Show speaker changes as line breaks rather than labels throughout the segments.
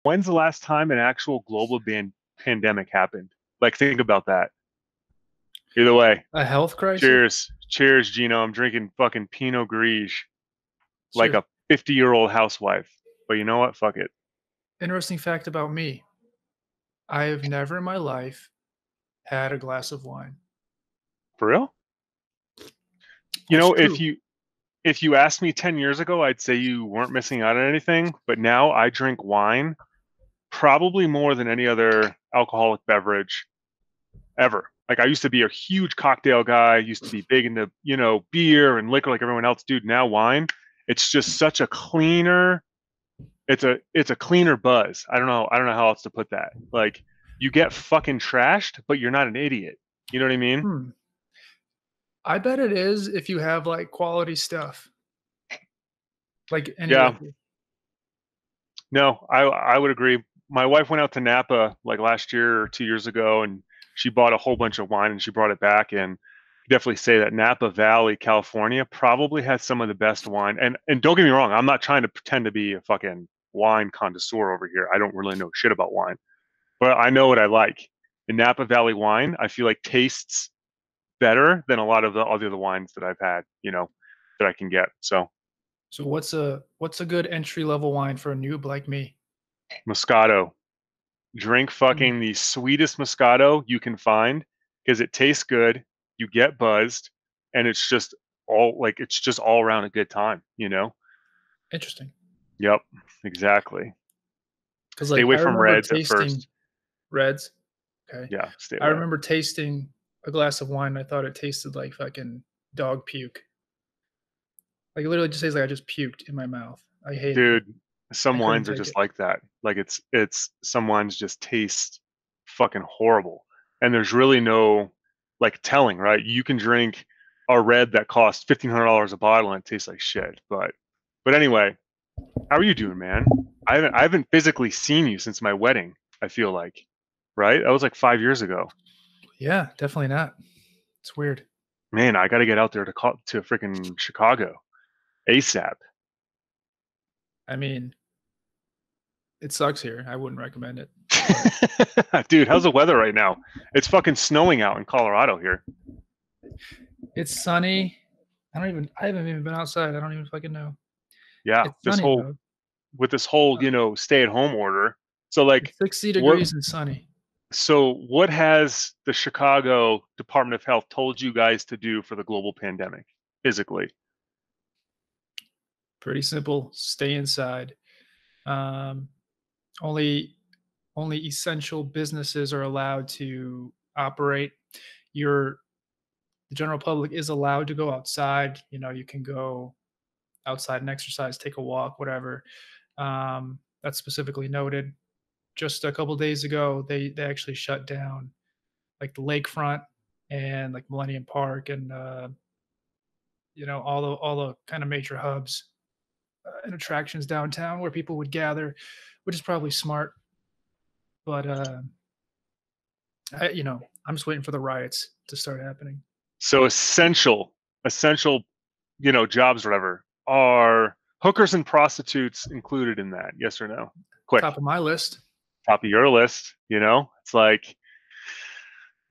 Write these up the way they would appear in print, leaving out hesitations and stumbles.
When's the last time an actual global pandemic happened? Like, think about that. Either way,
A health crisis?
cheers. Cheers, Gino. I'm drinking fucking Pinot Gris like
Sure.
a 50-year-old housewife. But you know what? Fuck it.
Interesting fact about me. I have never in my life had a glass of wine.
For real? You
That's
know, if
true.
you if you asked me 10 years ago, I'd say you weren't missing out on anything. But now I drink wine probably more than any other alcoholic beverage ever. Like I used to be a huge cocktail guy, used to be big into, beer and liquor like everyone else. Dude, now wine, it's just such a cleaner, it's a cleaner buzz. I don't know how else to put that. Like you get fucking trashed, but you're not an idiot. You know what I mean?
Hmm. I bet it is if you have like quality stuff, like any
Yeah.
liquor.
No, I would agree. My wife went out to Napa like last year or 2 years ago, and she bought a whole bunch of wine and she brought it back. And definitely say that Napa Valley, California, probably has some of the best wine. And don't get me wrong, I'm not trying to pretend to be a fucking wine connoisseur over here. I don't really know shit about wine, but I know what I like. And Napa Valley wine, I feel like tastes better than a lot of the other wines that I've had, that I can get. So
So what's a good entry level wine for a noob like me?
Moscato. Drink
Mm,
fucking the sweetest Moscato you can find because it tastes good, you get buzzed, and it's just all around a good time, you know?
interesting.
Yep, exactly.
Because
Stay
like
away
I
from
remember
reds at
tasting
first.
reds. Okay.
Yeah, stay
I
away.
remember tasting a glass of wine. I thought it tasted like fucking dog puke. Like it literally just tastes like I just puked in my mouth. I hated it.
Dude, some
I couldn't
wines are
take
just
it.
like that. Like it's some wines just taste fucking horrible. And there's really no like telling, right? You can drink a red that costs $1,500 a bottle and it tastes like shit. But anyway, how are you doing, man? I haven't physically seen you since my wedding, I feel like. Right? That was like 5 years ago.
Yeah, definitely not. It's weird.
Man, I gotta get out there to freaking Chicago ASAP.
I mean, it sucks here. I wouldn't recommend it. But
Dude, how's the weather right now? It's fucking snowing out in Colorado here.
it's sunny. I haven't even been outside. I don't even fucking know.
Yeah,
It's sunny though.
this whole, stay-at-home order. So like
It's 60
what
degrees and sunny.
what has the Chicago Department of Health told you guys to do for the global pandemic physically?
Pretty simple. Stay inside. Um, only only essential businesses are allowed to operate. Your The general public is allowed to go outside. You can go outside and exercise, take a walk, whatever. That's specifically noted. Just a couple days ago, they actually shut down like the lakefront and like Millennium Park and all the kind of major hubs and attractions downtown where people would gather, which is probably smart. But I'm just waiting for the riots to start happening.
So essential, jobs, whatever. Are hookers and prostitutes included in that? Yes or no? Quick,
Top of my list.
top of your list. It's like,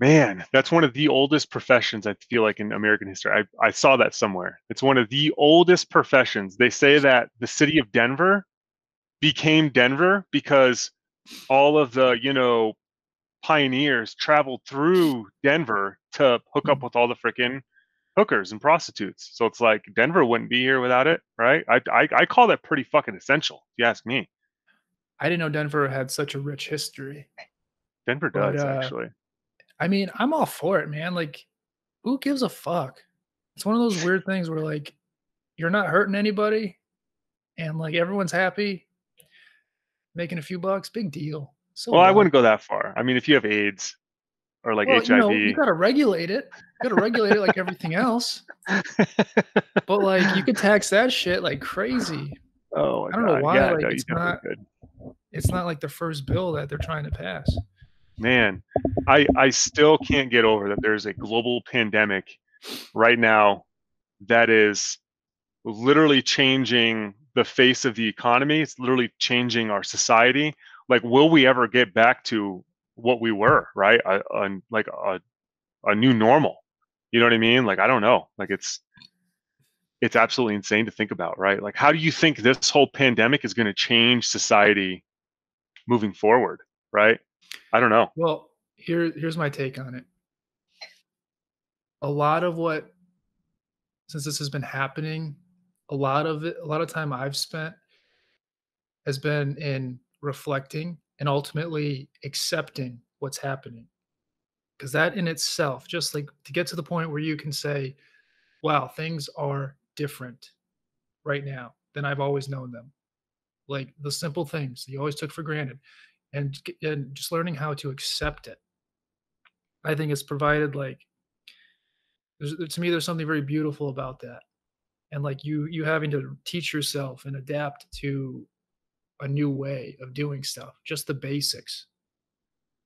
man, that's one of the oldest professions. I feel like in American history. I saw that somewhere. It's one of the oldest professions. They say that the city of Denver became Denver because all of the pioneers traveled through Denver to hook up with all the freaking hookers and prostitutes. So it's like Denver wouldn't be here without it, right? I call that pretty fucking essential, if you ask me.
I didn't know Denver had such a rich history,
Denver
but
does actually.
I mean, I'm all for it, man. Like, who gives a fuck? It's one of those weird things where like you're not hurting anybody and like everyone's happy, making a few bucks, big deal. So
Well, I
what?
wouldn't go that far. I mean, if you have AIDS or like
Well, you
HIV,
gotta regulate it. You gotta regulate it like everything else. But like you could tax that shit like crazy.
oh my
I don't know
god,
why,
yeah,
like
no, you definitely could.
it's not like the first bill that they're trying to pass.
Man, I still can't get over that there's a global pandemic right now that is literally changing the face of the economy. It's literally changing our society. Like, will we ever get back to what we were, right? Like a new normal. You know what I mean? Like, I don't know. Like, it's absolutely insane to think about, right? Like, how do you think this whole pandemic is going to change society moving forward, right? I don't know.
Well, here's my take on it. A lot of what since this has been happening, a lot of time I've spent has been in reflecting and ultimately accepting what's happening. Because that in itself, just like to get to the point where you can say, wow, things are different right now than I've always known them. Like the simple things that you always took for granted and just learning how to accept it. I think it's provided like to me there's something very beautiful about that. And like you having to teach yourself and adapt to a new way of doing stuff, just the basics.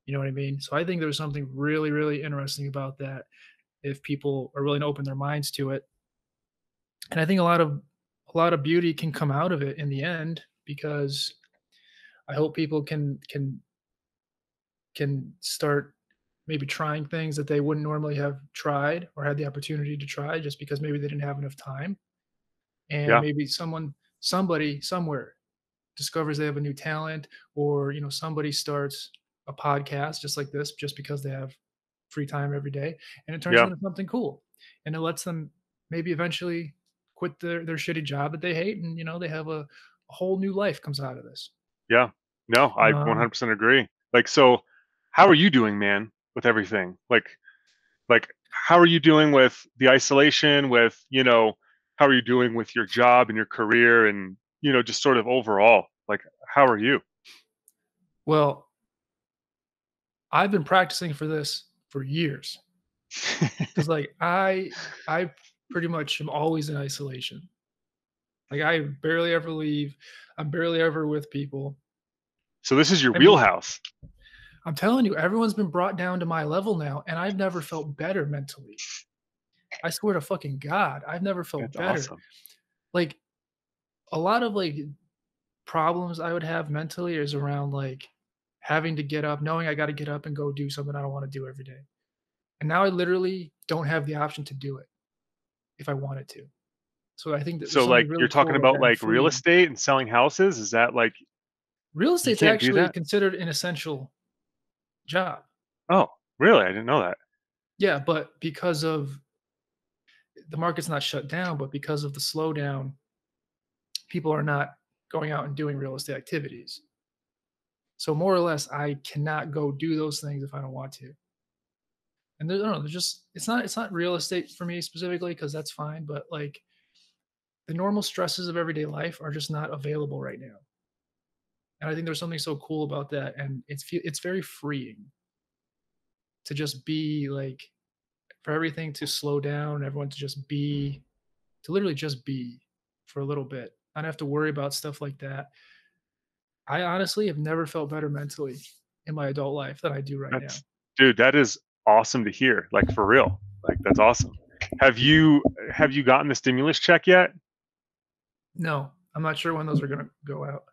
You know what I mean? So I think there's something really, really interesting about that if people are willing to open their minds to it. And I think a lot of beauty can come out of it in the end because I hope people can start maybe trying things that they wouldn't normally have tried or had the opportunity to try just because maybe they didn't have enough time. And
Yeah,
maybe somebody somewhere discovers they have a new talent, or somebody starts a podcast just like this just because they have free time every day, and it turns
yeah,
into something cool, and it lets them maybe eventually quit their shitty job that they hate, and they have a whole new life comes out of this.
yeah. No, I
um
100% agree. Like, so how are you doing, man, with everything? Like, how are you doing with the isolation, with, how are you doing with your job and your career and, just sort of overall? Like, how are you?
well, I've been practicing for this for years because like I pretty much am always in isolation. Like I barely ever leave. I'm barely ever with people.
So this is your
I mean,
wheelhouse.
I'm telling you, everyone's been brought down to my level now, and I've never felt better mentally. I swear to fucking God, I've never felt
That's
better.
awesome.
Like a lot of like problems I would have mentally is around like having to get up, knowing I got to get up and go do something I don't want to do every day. And now I literally don't have the option to do it if I wanted to. So I think that there's
So,
something
like, you're
really
talking
cool about
about,
that and
like, real
freeing.
estate and selling houses? Is that, like,
Real
you
estate's
can't do
actually
that?
considered an essential job.
Oh, really? I didn't know that.
Yeah, but because of the market's not shut down, but because of the slowdown, people are not going out and doing real estate activities. So more or less, I cannot go do those things if I don't want to. And I don't know, there's just it's not real estate for me specifically because that's fine, but like the normal stresses of everyday life are just not available right now. And I think there's something so cool about that, and it's very freeing to just be like for everything to slow down, everyone to just be, to literally just be for a little bit. I don't have to worry about stuff like that. I honestly have never felt better mentally in my adult life than I do right now.
That's dude, that is awesome to hear, like, for real. Like, that's awesome. Have you have you gotten the stimulus check yet?
No, I'm not sure when those are gonna go out.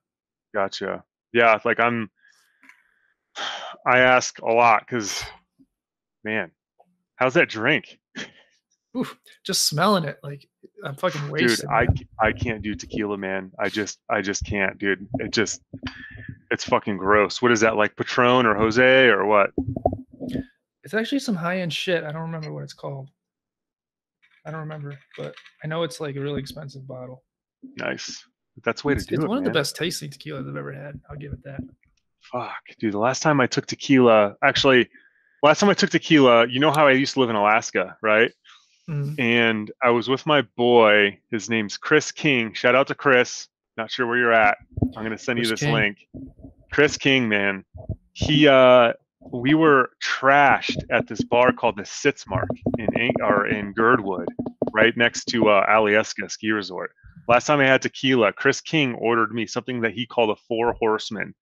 Gotcha. Yeah, like, I ask a lot because, man, how's that drink?
Oof, just smelling it, like I'm fucking
Dude,
wasted,
I
man.
I can't do tequila, man. I just can't, dude. It's fucking gross. What is that, like Patron or Jose or what?
It's actually some high end shit. I don't remember what it's called. I don't remember, but I know it's like a really expensive bottle.
Nice. That's the way to
It's
do it,
one of the
man.
best tasting tequilas I've ever had. I'll give it that.
Fuck, dude. The last time I took tequila, actually, last time I took tequila, you know how I used to live in Alaska, right?
Mhm.
And I was with my boy. His name's Chris King. Shout out to Chris. Not sure where you're at. I'm gonna send you
Chris
this
King.
link. Chris King, man. He we were trashed at this bar called the Sitzmark in Girdwood, right next to Alyeska Ski Resort. Last time I had tequila, Chris King ordered me something that he called a Four Horsemen,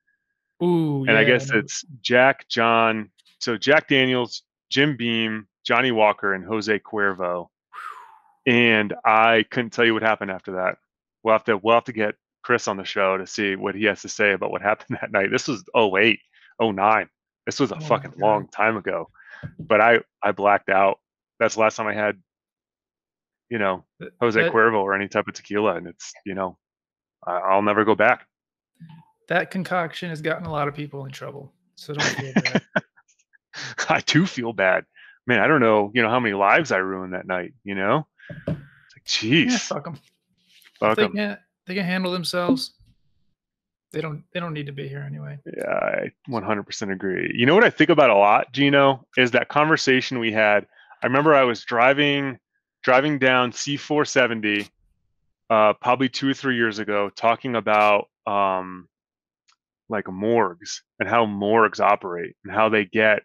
Ooh,
and I
yeah, I
guess
know.
it's Jack, John, so Jack Daniels, Jim Beam, Johnny Walker, and Jose Cuervo. And I couldn't tell you what happened after that. We'll have to get Chris on the show to see what he has to say about what happened that night. This was 08, 09. This was a
Oh my
fucking
god.
long time ago. But I blacked out. That's the last time I had, you know,
That,
Jose
that
Cuervo or any type of tequila, and it's, I'll never go back.
that concoction has gotten a lot of people in trouble. So don't feel bad.
I do feel bad, man. I don't know, how many lives I ruined that night. It's like,
Yeah,
jeez,
fuck them. If
fuck them.
they can handle themselves, they don't need to be here anyway.
Yeah, I 100% agree. You know what I think about a lot, Gino, is that conversation we had. I remember I was driving down C470, probably 2 or 3 years ago, talking about like morgues and how morgues operate and how they get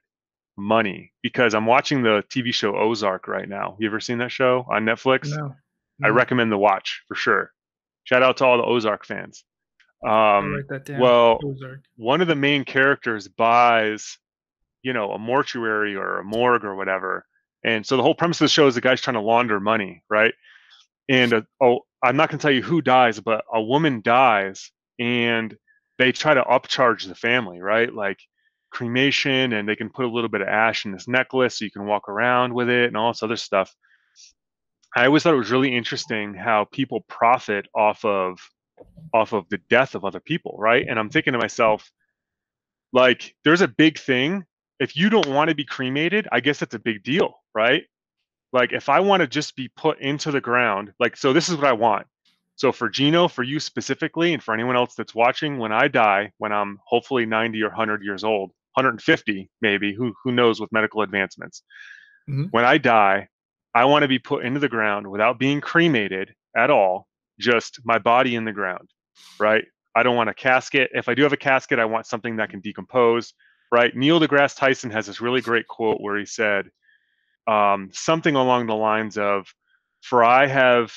money. Because I'm watching the TV show Ozark right now. You ever seen that show on Netflix?
No,
I
no.
recommend the watch for sure. Shout out to all the Ozark fans.
I'll write that down.
Well,
Ozark.
one of the main characters buys, a mortuary or a morgue or whatever. And so the whole premise of the show is the guy's trying to launder money, right? And I'm not going to tell you who dies, but a woman dies, and they try to upcharge the family, right? Like cremation, and they can put a little bit of ash in this necklace so you can walk around with it and all this other stuff. I always thought it was really interesting how people profit off of the death of other people, right? And I'm thinking to myself, like, there's a big thing. If you don't want to be cremated, I guess that's a big deal, right? Like, if I want to just be put into the ground, like, so this is what I want. So for Gino, for you specifically, and for anyone else that's watching, when I die, when I'm hopefully 90 or 100 years old, 150 maybe, who knows with medical advancements.
Mhm.
When I die, I want to be put into the ground without being cremated at all, just my body in the ground, right? I don't want a casket. If I do have a casket, I want something that can decompose, right? Neil deGrasse Tyson has this really great quote where he said something along the lines of, "For I have,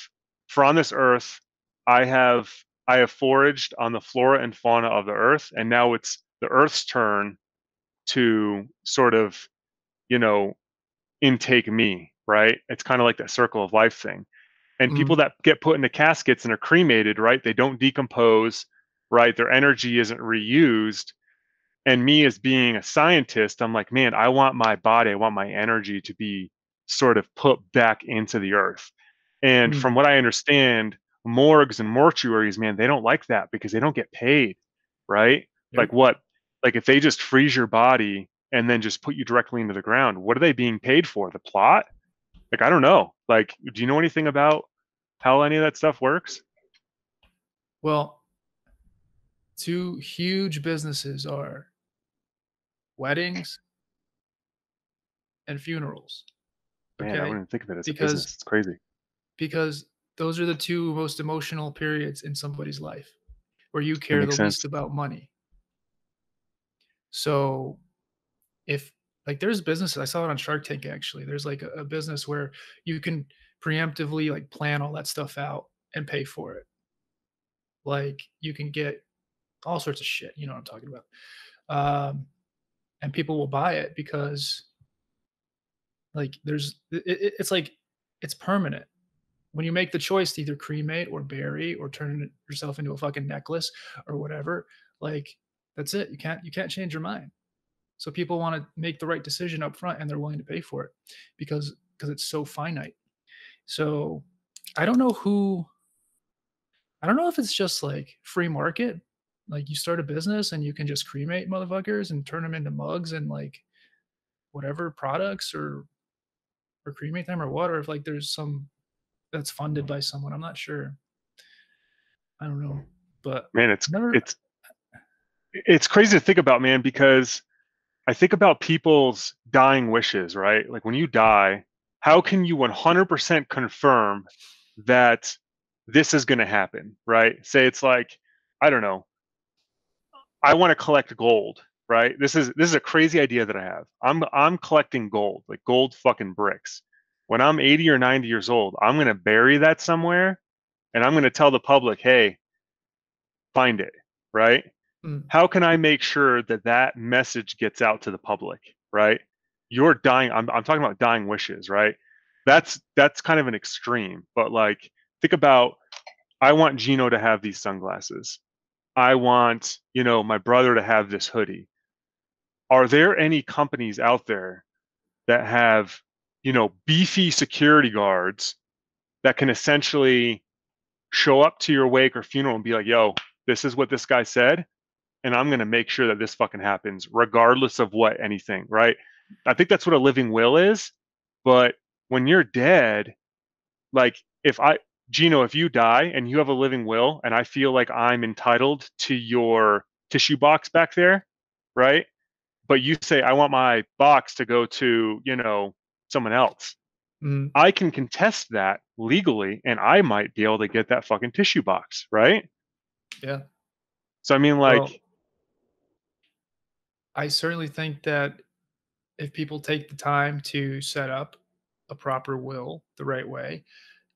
for on this earth, I have, I have foraged on the flora and fauna of the earth, and now it's the earth's turn to sort of, you know, intake me, right? It's kind of like that circle of life thing. And people
Mhm.
that get put into caskets and are cremated, right? They don't decompose, right? Their energy isn't reused. And me as being a scientist, I'm like, man, I want my body, I want my energy to be sort of put back into the earth. And from
Mhm.
what I understand, morgues and mortuaries, man, they don't like that because they don't get paid, right? Like
Nope.
what? Like if they just freeze your body and then just put you directly into the ground, what are they being paid for? The plot? Like, I don't know. Like, do you know anything about how any of that stuff works?
Well, two huge businesses are weddings and funerals.
Man, I
Okay,
wouldn't even think of it as a
because
business. It's crazy.
because those are the two most emotional periods in somebody's life where you
That
care the
makes
least
sense.
about money. So if like there's businesses, I saw it on Shark Tank actually. There's like a business where you can preemptively like plan all that stuff out and pay for it. Like you can get all sorts of shit. You know what I'm talking about. And people will buy it because like it's like it's permanent. When you make the choice to either cremate or bury or turn yourself into a fucking necklace or whatever, like that's it. You can't change your mind. So people want to make the right decision up front and they're willing to pay for it because it's so finite. So I don't know who I don't know if it's just like free market. Like you start a business and you can just cremate motherfuckers and turn them into mugs and like whatever products or cremate them or what, or if like there's some that's funded by someone. I'm not sure. I don't know. But
Man,
I've never
it's crazy to think about, man, because I think about people's dying wishes, right? Like when you die, how can you 100% confirm that this is going to happen, right? Say it's like, I don't know, I want to collect gold, right? This is a crazy idea that I have. I'm collecting gold, like gold fucking bricks. When I'm 80 or 90 years old, I'm going to bury that somewhere and I'm going to tell the public, "Hey, find it," right?
mm,
How can I make sure that that message gets out to the public, right? You're dying. I'm talking about dying wishes, right? That's kind of an extreme, but like think about I want Gino to have these sunglasses. I want, my brother to have this hoodie. Are there any companies out there that have, beefy security guards that can essentially show up to your wake or funeral and be like, yo, this is what this guy said, and I'm going to make sure that this fucking happens, regardless of what anything, right? I think that's what a living will is. But when you're dead, like Gino, if you die and you have a living will and I feel like I'm entitled to your tissue box back there, right? But you say, I want my box to go to, someone else.
Mm,
I can contest that legally and I might be able to get that fucking tissue box, right?
yeah.
So, I mean,
Well,
like,
I certainly think that if people take the time to set up a proper will the right way,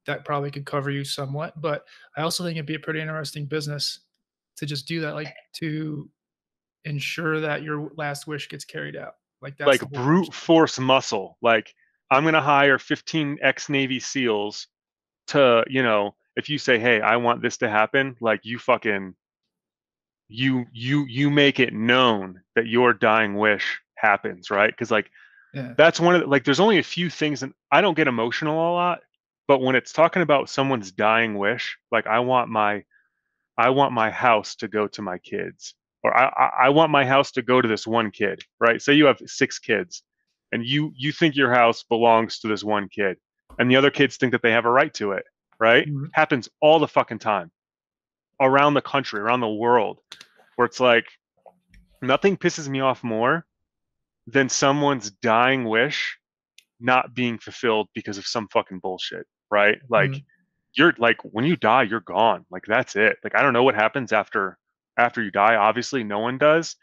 that probably could cover you somewhat. But I also think it'd be a pretty interesting business to just do that, like to ensure that your last wish gets carried out. Like that's
like
the whole
brute
punch.
force muscle. Like, I'm going to hire 15 ex Navy SEALs to, if you say, hey, I want this to happen, like you fucking, you make it known that your dying wish happens, right? Because like
Yeah.
that's one of the, like there's only a few things, and I don't get emotional a lot, but when it's talking about someone's dying wish, like I want my house to go to my kids, or I want my house to go to this one kid, right? Say you have 6 kids, and you think your house belongs to this one kid, and the other kids think that they have a right to it, right?
Mhm.
Happens all the fucking time around the country, around the world, where it's like nothing pisses me off more than someone's dying wish not being fulfilled because of some fucking bullshit, right? Like
Mhm.
you're like when you die, you're gone. Like that's it. Like I don't know what happens after you die. Obviously, no one does.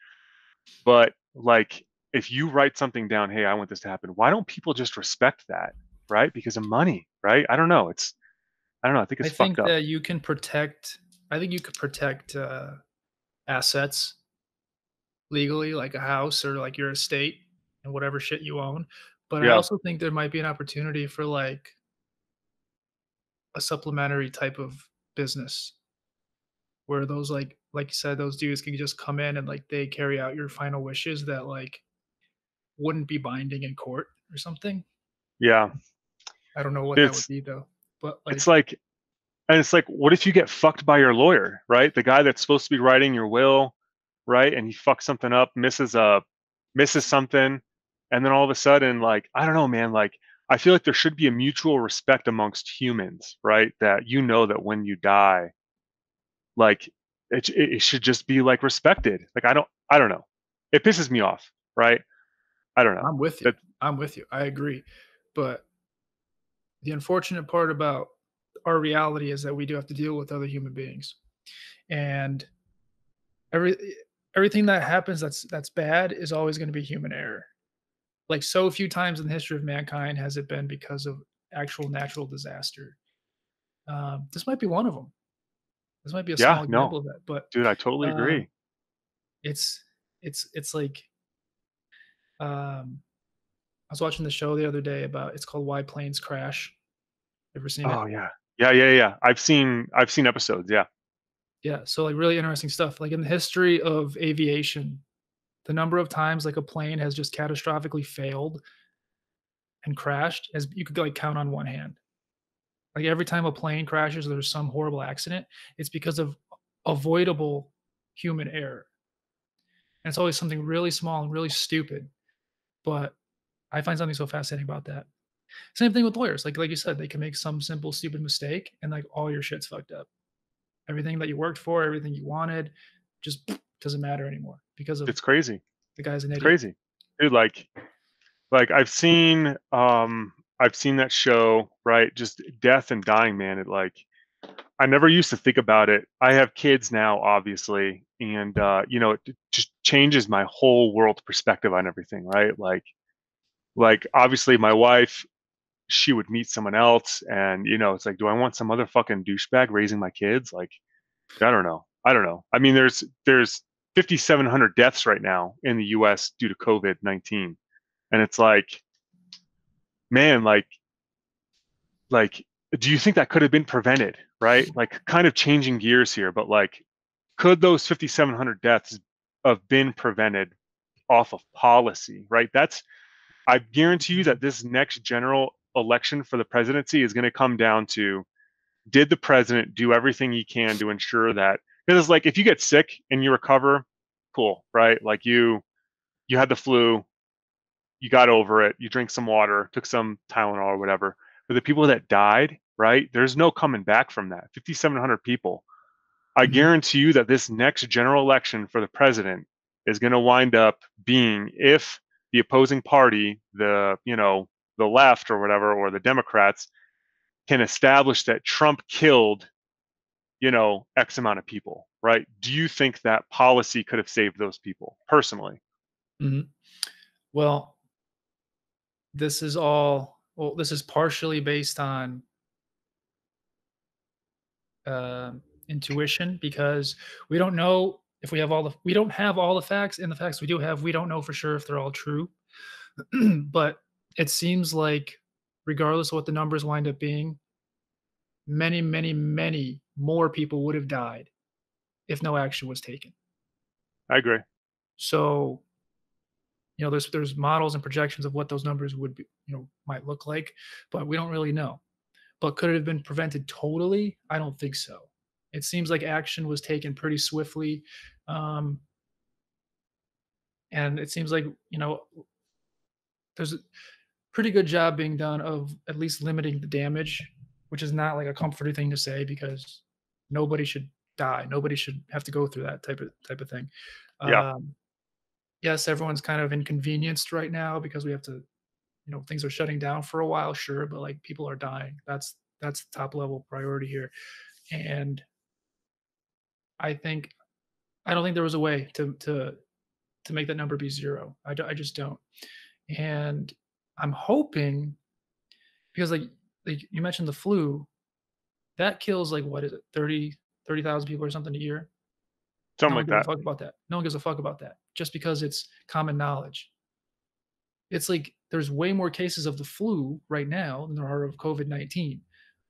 But like if you write something down, hey, I want this to happen. Why don't people just respect that, right? Because of money, right? I don't know. I don't know. I think
I
it's fucked
think
up.
that you can protect. I think you could protect assets legally, like a house or like your estate and whatever shit you own. But I
Yeah,
also think there might be an opportunity for like a supplementary type of business where those like you said, those dudes can just come in and like they carry out your final wishes that like wouldn't be binding in court or something.
yeah.
I don't know what that would
It's
be though. But
it's
like,
like And it's like, what if you get fucked by your lawyer, right? The guy that's supposed to be writing your will, right? And he fucks something up, misses something, and then all of a sudden, like, I don't know, man, like I feel like there should be a mutual respect amongst humans, right? That that when you die, like it should just be like respected. Like I don't know. It pisses me off, right? I don't know.
I'm with you.
That
I'm with you. I agree. But the unfortunate part about our reality is that we do have to deal with other human beings. And every everything that happens that's bad is always going to be human error. Like so few times in the history of mankind has it been because of actual natural disaster. This might be one of them. This might be a
yeah,
small
no,
example of that, but
dude, I totally
um,
agree.
it's it's like I was watching the show the other day about it's called Why Planes Crash. Ever seen it?
Oh yeah. Yeah, yeah, yeah. I've seen episodes, yeah.
Yeah, so like really interesting stuff. Like in the history of aviation, the number of times like a plane has just catastrophically failed and crashed as you could like count on one hand. Like every time a plane crashes or there's some horrible accident, it's because of avoidable human error. And it's always something really small and really stupid. But I find something so fascinating about that. Same thing with lawyers. Like you said, they can make some simple stupid mistake and like all your shit's fucked up. Everything that you worked for, everything you wanted, just doesn't matter anymore because of
It's crazy.
the guy's an
It's
idiot.
crazy. Dude, like I've seen that show, right? Just death and dying, man. It like I never used to think about it. I have kids now, obviously, and it just changes my whole world perspective on everything, right? Like obviously my wife, she would meet someone else, and it's like, do I want some other fucking douchebag raising my kids? Like, I don't know. I don't know. I mean, there's 5,700 deaths right now in the US due to COVID-19. And it's like, man, like do you think that could have been prevented? Right, like kind of changing gears here, but like, could those 5,700 deaths have been prevented off of policy? Right, that's I guarantee you that this next general election for the presidency is going to come down to, did the president do everything he can to ensure that, because it's like if you get sick and you recover, cool, right? Like you had the flu, you got over it, you drink some water, took some Tylenol or whatever. But the people that died, right? There's no coming back from that. 5,700 people. I
Mhm,
guarantee you that this next general election for the president is going to wind up being, if the opposing party, the left or whatever, or the Democrats can establish that Trump killed, X amount of people, right? Do you think that policy could have saved those people personally?
mhm. Well, this is partially based on, intuition because we don't have all the facts, and the facts we do have, we don't know for sure if they're all true. But it seems like regardless of what the numbers wind up being, many, many, many more people would have died if no action was taken.
I agree.
So, there's models and projections of what those numbers would be, might look like, but we don't really know. But could it have been prevented totally? I don't think so. It seems like action was taken pretty swiftly, um, and it seems like, there's a pretty good job being done of at least limiting the damage, which is not like a comforting thing to say because nobody should die. Nobody should have to go through that type of thing.
Yeah,
Um, yes, everyone's kind of inconvenienced right now because we have to, things are shutting down for a while, sure, but like people are dying. That's the top level priority here. And I think I don't think there was a way to make that number be 0. I just don't. And I'm hoping because, like you mentioned the flu, that kills, like, what is it, 30,000 people or something a year?
something
No one
like
gives a
that.
fuck about that. No one gives a fuck about that just because it's common knowledge. It's like there's way more cases of the flu right now than there are of COVID-19,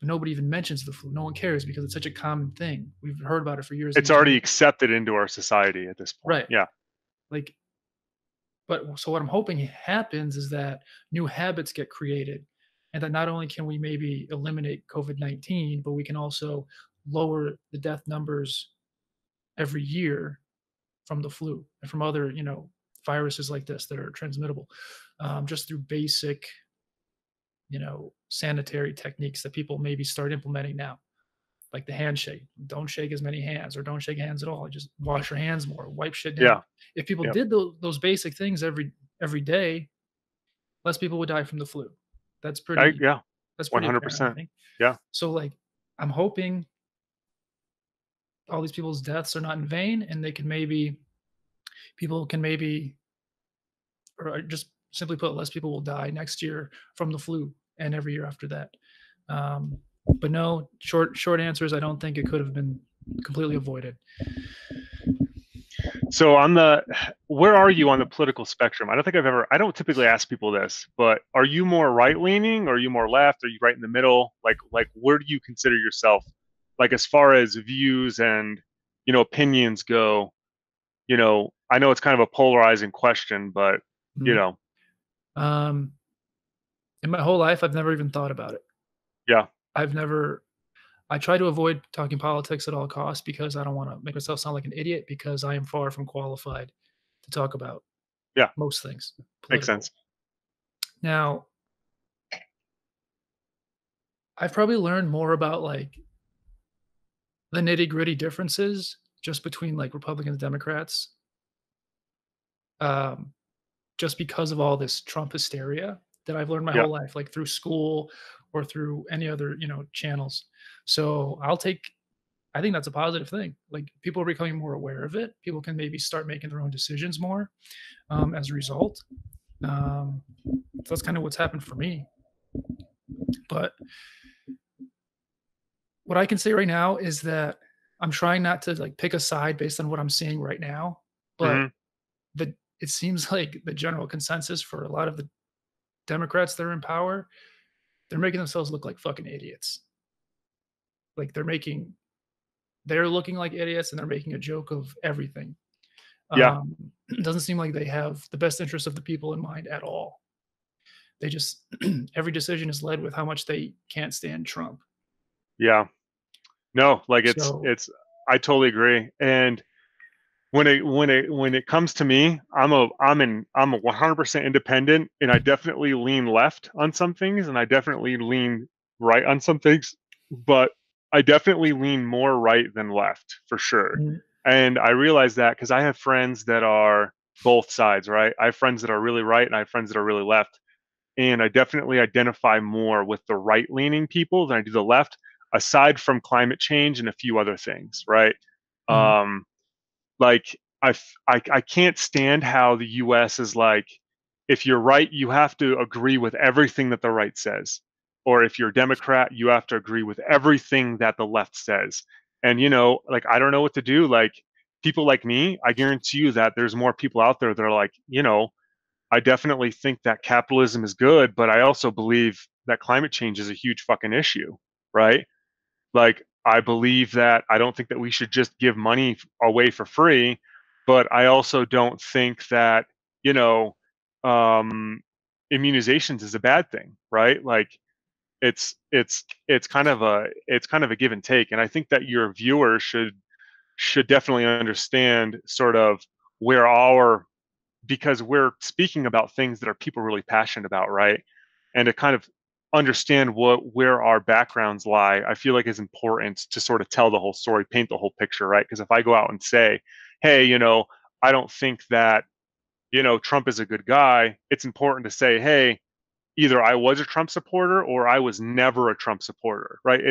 but nobody even mentions the flu. No one cares because it's such a common thing. We've heard about it for years and
It's
years and
already
years.
accepted into our society at this point.
Right.
Yeah,
Like, but so what I'm hoping happens is that new habits get created, and that not only can we maybe eliminate COVID-19, but we can also lower the death numbers every year from the flu and from other, viruses like this that are transmittable, just through basic, sanitary techniques that people maybe start implementing now, like the handshake. Don't shake as many hands, or don't shake hands at all. Just wash your hands more, wipe shit down.
yeah,
If people
yeah.
did those basic things every day, less people would die from the flu. That's pretty
Yeah,
that's pretty apparent, I
100%.
think.
Yeah.
So, like, I'm hoping all these people's deaths are not in vain, and they can maybe people can maybe or just simply put, less people will die next year from the flu and every year after that. Um, but no, short answer is I don't think it could have been completely avoided.
So where are you on the political spectrum? I don't typically ask people this, but are you more right leaning? Or are you more left? Are you right in the middle? Like where do you consider yourself? Like as far as views and, opinions go, I know it's kind of a polarizing question, but, you
Mhm.
know,
Um, in my whole life, I've never even thought about it.
yeah,
I've never. I try to avoid talking politics at all costs because I don't want to make myself sound like an idiot because I am far from qualified to talk about
yeah,
most things
makes
political.
sense.
Now, I've probably learned more about like the nitty gritty differences just between like Republicans and Democrats, um, just because of all this Trump hysteria that I've learned my
Yeah.
whole life, like through school or through any other, channels. So I think that's a positive thing. Like people are becoming more aware of it. People can maybe start making their own decisions more as a result. Um, so that's kind of what's happened for me. But what I can say right now is that I'm trying not to like pick a side based on what I'm seeing right now. But
Hmm.
it seems like the general consensus for a lot of the Democrats that are in power, they're making themselves look like fucking idiots. like they're looking like idiots and they're making a joke of everything.
Yeah.
It doesn't seem like they have the best interest of the people in mind at all. They just every decision is led with how much they can't stand Trump.
Yeah. No, like
So,
I totally agree. And when it comes to me, I'm a 100% independent, and I definitely lean left on some things, and I definitely lean right on some things, but I definitely lean more right than left for sure.
mhm,
And I realize that because I have friends that are both sides, right? I have friends that are really right, and I have friends that are really left, and I definitely identify more with the right leaning people than I do the left, aside from climate change and a few other things, right?
mhm,
Um, like I can't stand how the US is like, if you're right, you have to agree with everything that the right says. Or if you're a Democrat, you have to agree with everything that the left says. And like I don't know what to do. Like people like me, I guarantee you that there's more people out there that are like, I definitely think that capitalism is good, but I also believe that climate change is a huge fucking issue, right? Like, I believe that I don't think that we should just give money away for free, but I also don't think that, you know, um, immunizations is a bad thing, right? Like, it's kind of a give and take, and I think that your viewers should definitely understand sort of where our because we're speaking about things that are people really passionate about, right? And to kind of understand where our backgrounds lie, I feel like is important to sort of tell the whole story, paint the whole picture, right? Because if I go out and say, hey, I don't think that, Trump is a good guy, it's important to say, hey, either I was a Trump supporter or I was never a Trump supporter, right?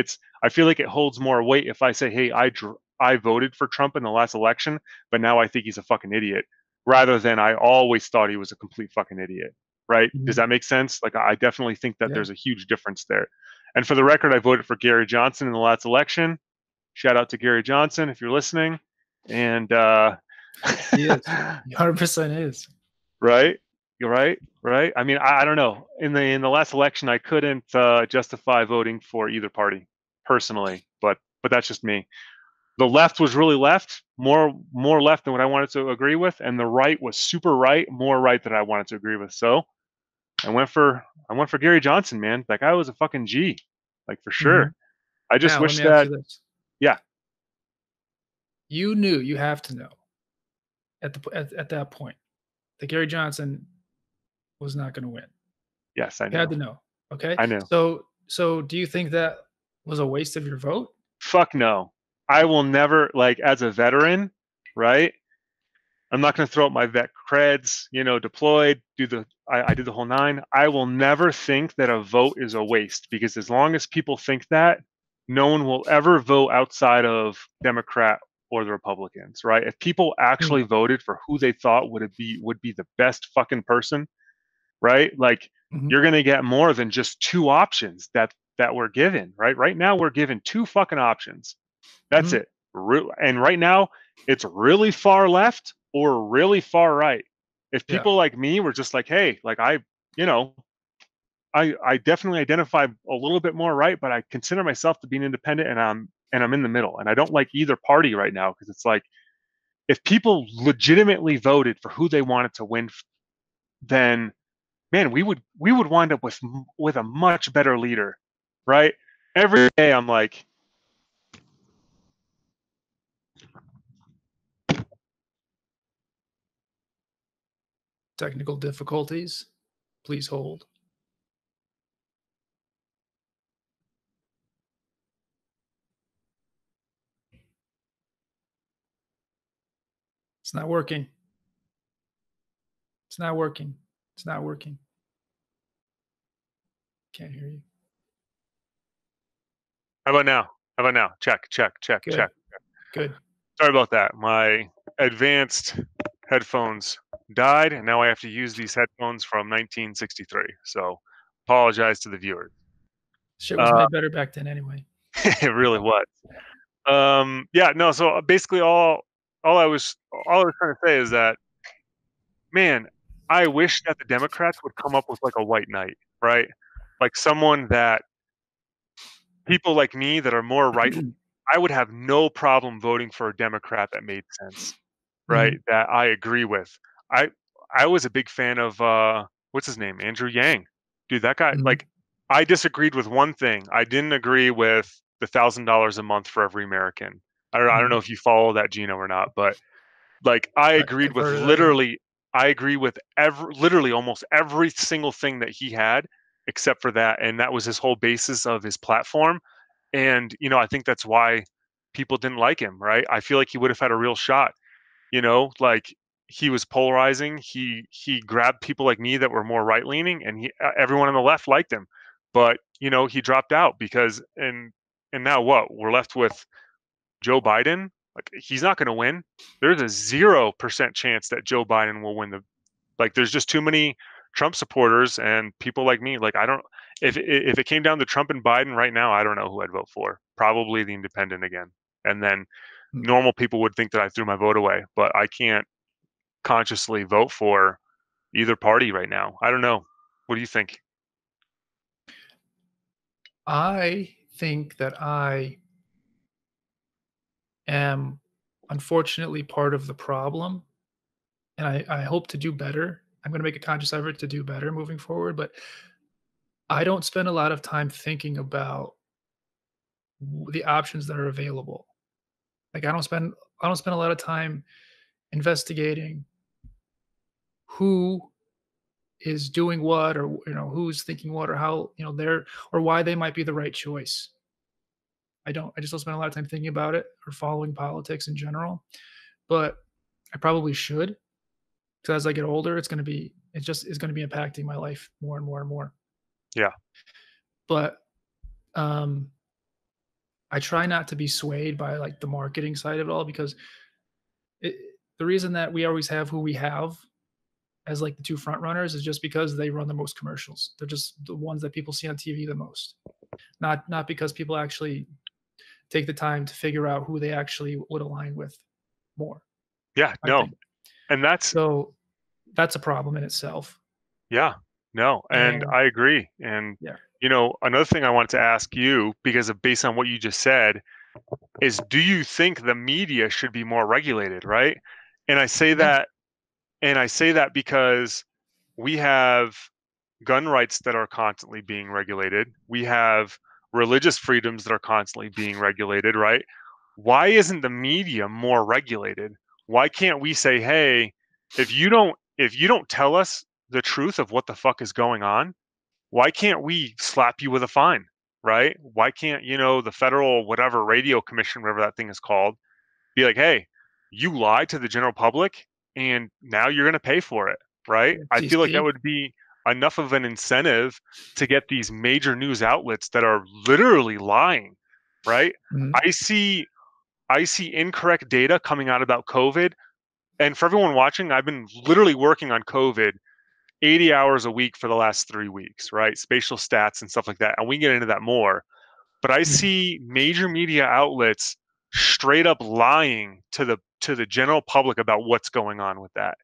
I feel like it holds more weight if I say, hey, I voted for Trump in the last election, but now I think he's a fucking idiot, rather than I always thought he was a complete fucking idiot, right? Does
mhm.
that make sense? Like I definitely think that
Yeah,
there's a huge difference there. And for the record, I voted for Gary Johnson in the last election. Shout out to Gary Johnson if you're listening. And
he is. He 100% is.
right? You're right, right? I mean, I don't know. In the last election, I couldn't justify voting for either party personally, but that's just me. The left was really left, more left than what I wanted to agree with, and the right was super right, more right than I wanted to agree with. So I went for Gary Johnson, man. That guy was a fucking G, like for sure.
Mhm.
I just
Now, let
wish
me ask
that,
you this.
yeah,
You have to know at that point that Gary Johnson was not gonna win.
yes, I
You had
knew,
to know, okay?
I knew.
So do you think that was a waste of your vote?
Fuck no. I will never like as a veteran, right? I'm not going to throw up my vet creds, deployed, I did the whole nine. I will never think that a vote is a waste because as long as people think that, no one will ever vote outside of Democrat or the Republicans, right? If people
Mm,
actually voted for who they thought would be the best fucking person, right? Like
mhm,
you're going to get more than just two options that we're given, right? Right now we're given two fucking options. That's
mhm,
it. And right now, it's really far left or really far right. If
yeah,
people like me were just like, hey, like you know, I definitely identify a little bit more right, but I consider myself to be an independent, and I'm in the middle, and I don't like either party right now because it's like if people legitimately voted for who they wanted to win, then man, we would wind up with a much better leader, right? Every day I'm like,
technical difficulties. Please hold. It's not working. It's not working. It's not working. Can't hear you.
how about now? How about now? Check, check, check,
Good,
check.
good.
Sorry about that. My advanced headphones died, and now I have to use these headphones from 1963. So, apologize to the viewers.
Shit was
Uh,
made better back then anyway.
it really was. Yeah, no. So basically, all I was all I was trying to say is that, man, I wish that the Democrats would come up with like a white knight, right? Like someone that people like me that are more right, I would have no problem voting for a Democrat that made sense, right?
Mhm.
That I agree with. I I was a big fan of what's his name? Andrew Yang. Dude, that guy,
Mhm.
like, I disagreed with one thing. I didn't agree with the $1,000 a month for every American. I don't know
Mhm.
if you follow that, Gino, or not, but like I agreed
I've
with
heard of that, yeah.
literally I agree with literally almost every single thing that he had except for that, and that was his whole basis of his platform. And I think that's why people didn't like him, right? I feel like he would have had a real shot, like he was polarizing. He grabbed people like me that were more right leaning, and everyone on the left liked him. But he dropped out because and now what? We're left with Joe Biden. Like, he's not going to win. There's a 0% chance that Joe Biden will win. Like, there's just too many Trump supporters and people like me. Like, I don't, if it came down to Trump and Biden right now, I don't know who I'd vote for. Probably the independent again. And then
Mm.
normal people would think that I threw my vote away, but I can't consciously vote for either party right now. I don't know. What do you think?
I think that I am unfortunately part of the problem, and I hope to do better. I'm gonna make a conscious effort to do better moving forward, but I don't spend a lot of time thinking about the options that are available. Like, I don't spend a lot of time investigating who is doing what, or who's thinking what, or how, they're, or why they might be the right choice. I just don't spend a lot of time thinking about it or following politics in general, but I probably should, because as I get older, it's gonna be impacting my life more and more and more.
Yeah.
But, um, I try not to be swayed by, like, the marketing side of it all, because it the reason that we always have who we have as, like, the 2 front runners is just because they run the most commercials. They're just the ones that people see on TV the most. Not because people actually take the time to figure out who they actually would align with more,
Yeah.
I
No.
think.
And that's,
So, that's a problem in itself,
yeah. No. And
and
I agree. And,
yeah.
another thing I wanted to ask you, because of based on what you just said, is do you think the media should be more regulated, right? And I say
Yeah.
that because we have gun rights that are constantly being regulated. We have religious freedoms that are constantly being regulated, right? Why isn't the media more regulated? Why can't we say, "Hey, if you don't tell us the truth of what the fuck is going on, why can't we slap you with a fine?" Right? Why can't, the federal whatever radio commission, whatever that thing is called, be like, "Hey, you lied to the general public and now you're going to pay for it." Right? I feel like that
FCC.
would be enough of an incentive to get these major news outlets that are literally lying, right?
Mhm.
I see incorrect data coming out about COVID. And for everyone watching, I've been literally working on COVID 80 hours a week for the last 3 weeks, right? Spatial stats and stuff like that. And we can get into that more. But I
Mhm.
see major media outlets straight up lying to the general public about what's going on with that.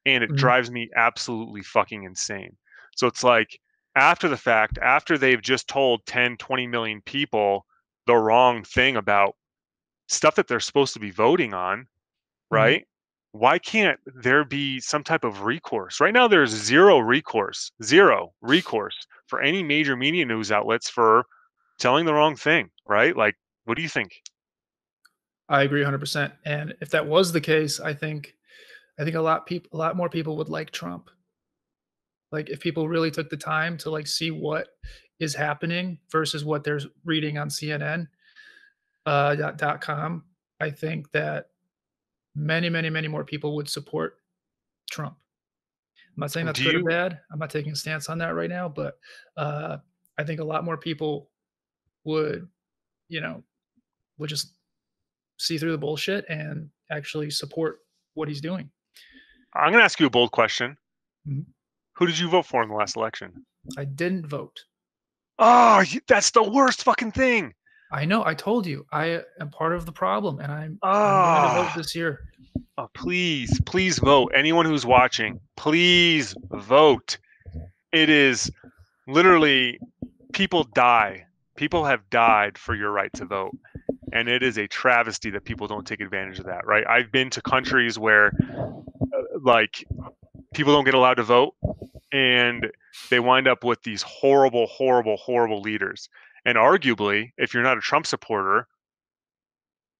And it
Mhm.
drives me absolutely fucking insane. So it's like, after the fact, after they've just told 10, 20 million people the wrong thing about stuff that they're supposed to be voting on,
Mhm.
right? Why can't there be some type of recourse? Right now, there's zero recourse for any major media news outlets for telling the wrong thing, right? Like, what do you think?
I agree 100%, and if that was the case, I think a lot more people would like Trump. Like, if people really took the time to, like, see what is happening versus what they're reading on CNN, .com, I think that many, many, many more people would support Trump. I'm not saying that's
Do
good or
you?
bad. I'm not taking a stance on that right now, but, uh, I think a lot more people would, you know, would just see through the bullshit and actually support what he's doing.
I'm going to ask you a bold question.
Mhm.
Who did you vote for in the last election?
I didn't vote.
Oh, that's the worst fucking thing.
I know, I told you, I am part of the problem, and I'm going to vote
Ah,
this year.
please, please vote. Anyone who's watching, please vote. It is literally, people die. People have died for your right to vote. And it is a travesty that people don't take advantage of that, right? I've been to countries where like people don't get allowed to vote and they wind up with these horrible, horrible, horrible leaders. And arguably, if you're not a Trump supporter,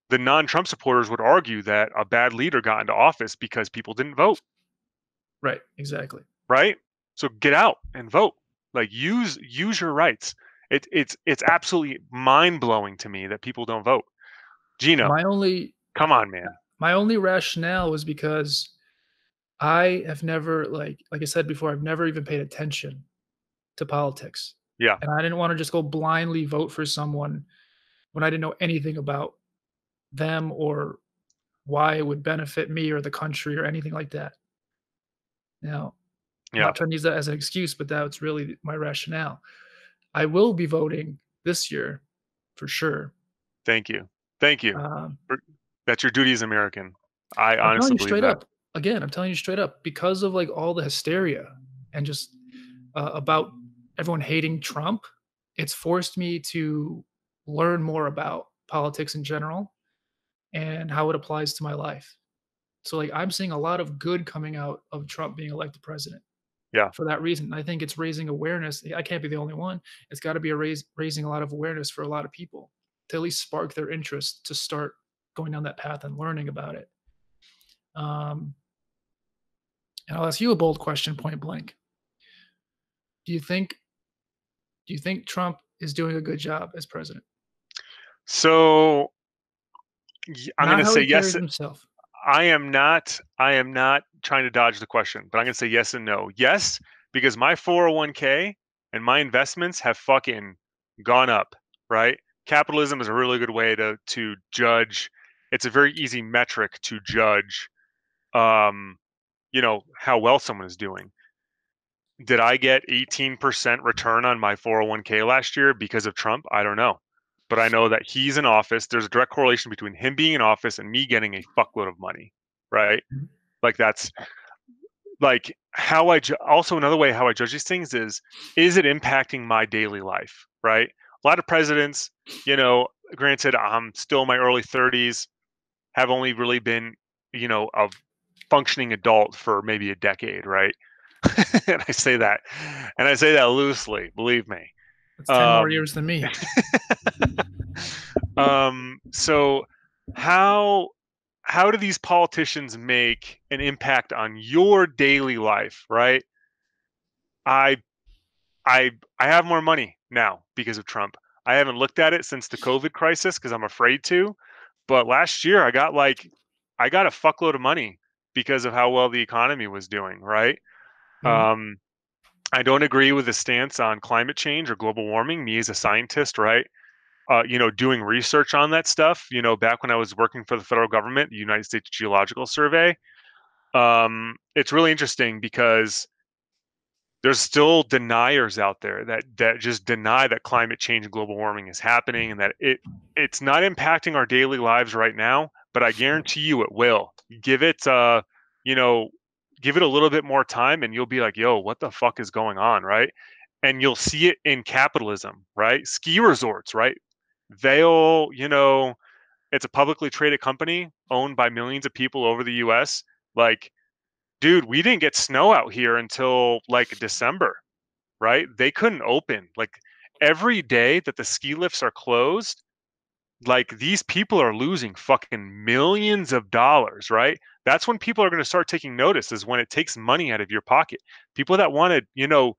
the non-Trump supporters would argue that a bad leader got into office because people didn't vote,
Right. Exactly.
right? So get out and vote. Like use your rights. It's absolutely mind-blowing to me that people don't vote. Gino,
My only
come on, man.
my only rationale was because I have never, like I said before, I've never even paid attention to politics.
Yeah,
And I didn't want to just go blindly vote for someone when I didn't know anything about them or why it would benefit me or the country or anything like that. Now, I'm
yeah.
not trying to use that as an excuse, but that's really my rationale. I will be voting this year for sure.
Thank you. Thank you.
Um,
That's your duty as American. I
I'm telling
honestly
you
believe
straight
that.
up. Again, I'm telling you straight up because of like all the hysteria and just about everyone hating Trump, it's forced me to learn more about politics in general and how it applies to my life. So like I'm seeing a lot of good coming out of Trump being elected president
Yeah.
for that reason. I think it's raising awareness. I can't be the only one. It's got to be raising a lot of awareness for a lot of people to at least spark their interest to start going down that path and learning about it. Um, and I'll ask you a bold question, point blank. Do you think do you think Trump is doing a good job as president?
So I'm going
Not
to
how
say
he
yes.
carries himself.
I am not trying to dodge the question, but I'm going to say yes and no. Yes, because my 401k and my investments have fucking gone up, right? Capitalism is a really good way to judge. It's a very easy metric to judge um, how well someone is doing. Did I get 18% return on my 401k last year because of Trump? I don't know. But I know that he's in office. There's a direct correlation between him being in office and me getting a fuckload of money, right?
Mhm.
Like that's like how also another way how I judge these things is it impacting my daily life, right? A lot of presidents, granted, I'm still in my early 30s, have only really been, a functioning adult for maybe a decade, right? and I say that, and I say that loosely. Believe me.
That's 10 more
Um,
years than me.
so how how do these politicians make an impact on your daily life, right? I I have more money now because of Trump. I haven't looked at it since the COVID crisis because I'm afraid to. But last year I got a fuckload of money because of how well the economy was doing, right?
Mhm.
Um, I don't agree with the stance on climate change or global warming. Me as a scientist, right? Doing research on that stuff. Back when I was working for the federal government, the United States Geological Survey, it's really interesting because there's still deniers out there that just deny that climate change and global warming is happening and that it's not impacting our daily lives right now, but I guarantee you it will. Give it you know, give it a little bit more time and you'll be like, "Yo, what the fuck is going on?" right? And you'll see it in capitalism, right? Ski resorts, right? They'll, it's a publicly traded company owned by millions of people over the US. Like, dude, we didn't get snow out here until like December, right? They couldn't open. Like every day that the ski lifts are closed, like these people are losing fucking millions of dollars, right? That's when people are going to start taking notice is when it takes money out of your pocket. People that want to,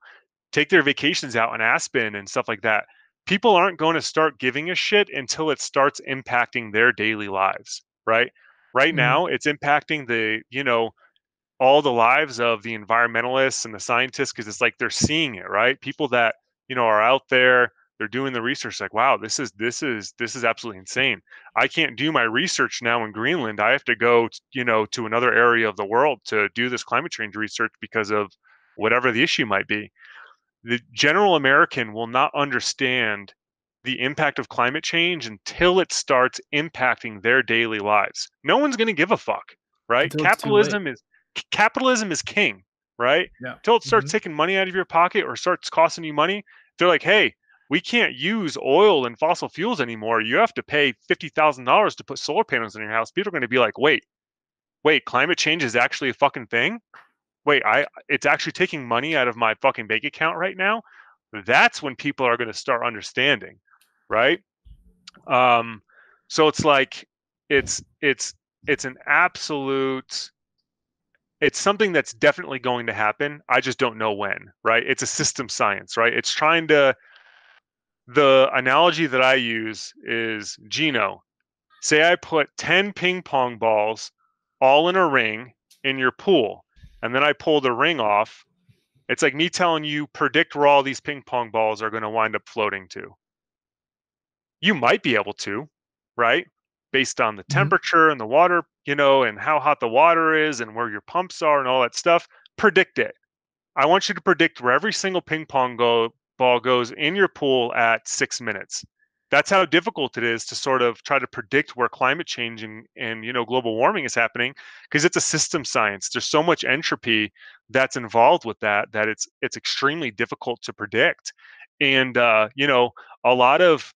take their vacations out in Aspen and stuff like that. People aren't going to start giving a shit until it starts impacting their daily lives, right? Right
Mhm.
now, it's impacting all the lives of the environmentalists and the scientists because it's like they're seeing it, right? People that are out there, they're doing the research. Like, wow, this is absolutely insane. I can't do my research now in Greenland. I have to go, to another area of the world to do this climate change research because of whatever the issue might be. The general American will not understand the impact of climate change until it starts impacting their daily lives. No one's going to give a fuck, right?
Until it's too late.
Capitalism is king, right?
Yeah.
Until it starts
Mhm.
taking money out of your pocket or starts costing you money, they're like, "Hey, we can't use oil and fossil fuels anymore. You have to pay $50,000 to put solar panels in your house. People are going to be like, wait, climate change is actually a fucking thing? Wait, it's actually taking money out of my fucking bank account right now? That's when people are going to start understanding, right? Um, so it's like it's an absolute it's something that's definitely going to happen. I just don't know when, right? It's a system science, right? It's trying to the analogy that I use is Gino. Say I put 10 ping pong balls all in a ring in your pool, and then I pull the ring off. It's like me telling you predict where all these ping pong balls are going to wind up floating to. You might be able to, right? Based on the
Mhm.
temperature and the water, and how hot the water is and where your pumps are and all that stuff. Predict it. I want you to predict where every single ball goes in your pool at 6 minutes. That's how difficult it is to sort of try to predict where climate change and global warming is happening, because it's a system science. There's so much entropy that's involved with that it's extremely difficult to predict. And a lot of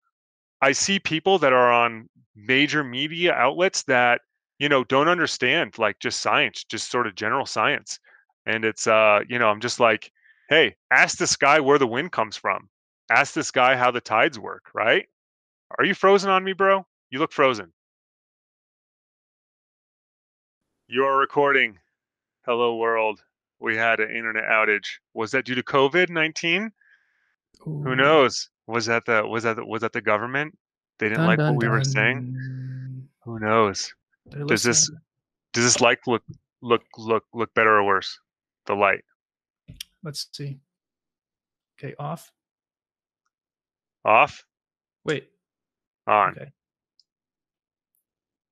I see people that are on major media outlets that, don't understand like just science, just sort of general science. And I'm just like, hey, ask this guy where the wind comes from. Ask this guy how the tides work, right? Are you frozen on me, bro? You look frozen. You are recording. Hello world. We had an internet outage. Was that due to COVID-19? Who
Ooh.
knows? Was that the government? They didn't
Dun
like what
dun
we were saying?
dun.
Who knows?
They're
Does this
listening.
Does this light look better or worse? The light.
Let's see. Okay, off.
Off,
Wait.
on,
Okay.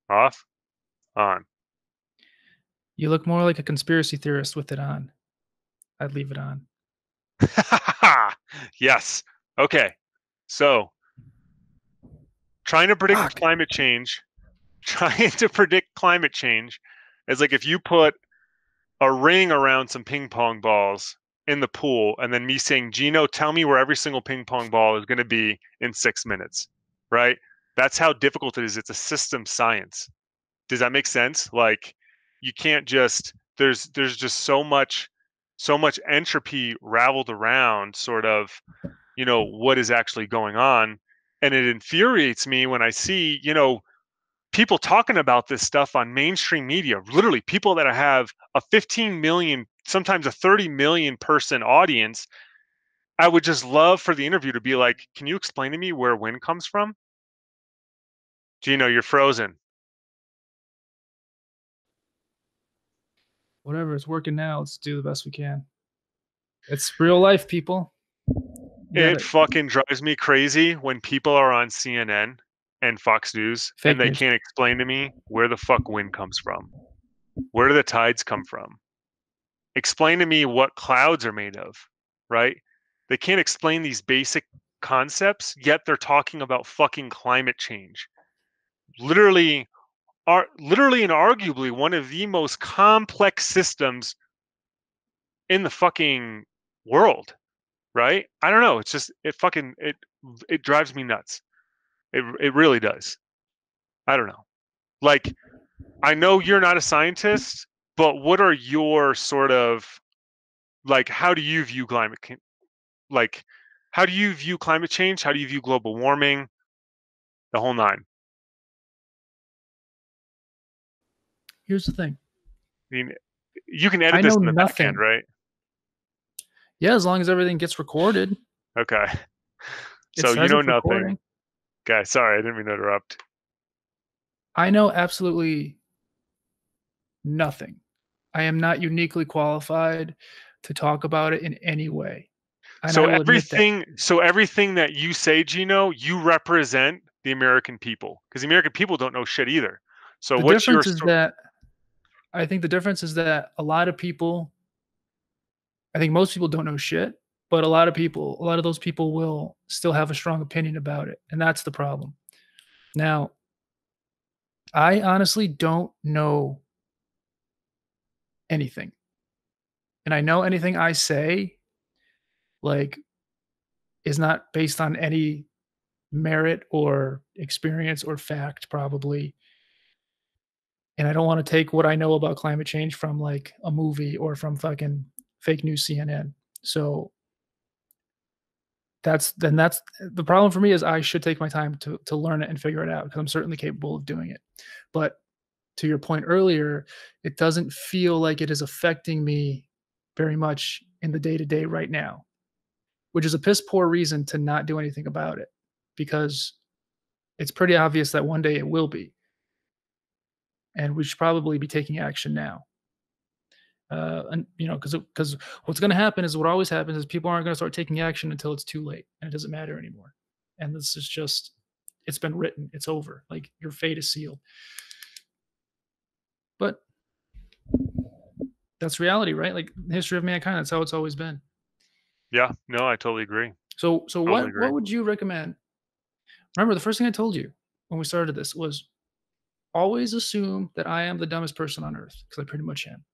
off, on.
You look more like a conspiracy theorist with it on. I'd leave it on.
Yes. Okay. So, trying to predict
Fuck.
climate change, trying to predict climate change is like if you put a ring around some ping pong balls in the pool and then me saying, "Gino, tell me where every single ping pong ball is going to be in 6 minutes." Right? That's how difficult it is. It's a system science. Does that make sense? Like you can't just there's just so much entropy raveled around sort of, what is actually going on. And it infuriates me when I see, people talking about this stuff on mainstream media, literally people that have a 15 million, sometimes a 30 million person audience. I would just love for the interview to be like, can you explain to me where wind comes from? Gino, you're frozen.
Whatever. It's working now. Let's do the best we can. It's real life, people. You got
It
it.
fucking drives me crazy when people are on CNN and Fox News and
Fake
they
news.
can't explain to me where the fuck wind comes from. Where do the tides come from? Explain to me what clouds are made of, right? They can't explain these basic concepts, yet they're talking about fucking climate change. Literally literally and arguably one of the most complex systems in the fucking world, right? I don't know. It's just it drives me nuts. It really does. I don't know. Like I know you're not a scientist, but what are your sort of like how do you view like how do you view climate change? How do you view global warming? The whole nine.
Here's the thing.
I mean, you can edit
I
this
know
in the back end,
nothing.
right?
Yeah, as long as everything gets recorded.
Okay.
It
So you
says
know
it's
nothing.
recording.
Okay, sorry, I didn't mean to interrupt.
I know absolutely nothing. I am not uniquely qualified to talk about it in any way. And
So
I will admit that.
everything that you say, Gino, you represent the American people because the American people don't know shit either. So
The
what's your
difference is
story?
that I think the difference is that a lot of people, I think most people don't know shit, but a lot of those people will still have a strong opinion about it. And that's the problem. Now, I honestly don't know anything. And I know anything I say, like is not based on any merit or experience or fact, probably. And I don't want to take what I know about climate change from like a movie or from fucking fake news CNN. So that's the problem for me is I should take my time to learn it and figure it out because I'm certainly capable of doing it. But to your point earlier, it doesn't feel like it is affecting me very much in the day to day right now, which is a piss poor reason to not do anything about it because it's pretty obvious that one day it will be. And we should probably be taking action now. And because what's going to happen is what always happens is people aren't going to start taking action until it's too late and it doesn't matter anymore. And this is just, it's been written, it's over. Like your fate is sealed. But that's reality, right? Like the history of mankind, that's how it's always been.
Yeah, no, I totally agree.
So
Totally
what
agree.
would you recommend? Remember, the first thing I told you when we started this was always assume that I am the dumbest person on earth because I pretty much am.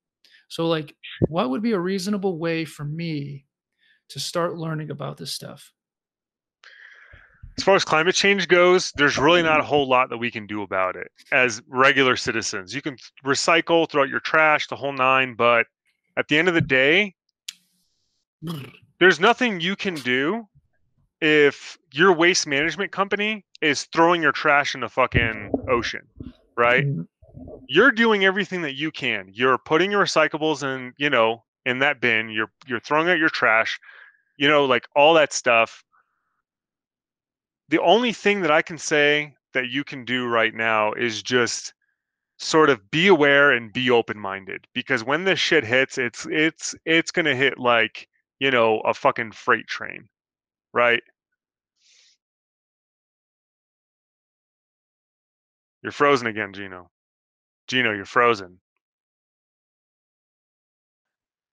So, like, what would be a reasonable way for me to start learning about this stuff?
As far as climate change goes, there's really not a whole lot that we can do about it as regular citizens. You can recycle, throw out your trash, the whole nine, but at the end of the day, there's nothing you can do if your waste management company is throwing your trash in the fucking ocean, right?
Mm,
You're doing everything that you can. You're putting your recyclables in, in that bin. You're throwing out your trash, like all that stuff. The only thing that I can say that you can do right now is just sort of be aware and be open-minded because when this shit hits, it's going to hit like, a fucking freight train, right? You're frozen again, Gino. Gino, you're frozen.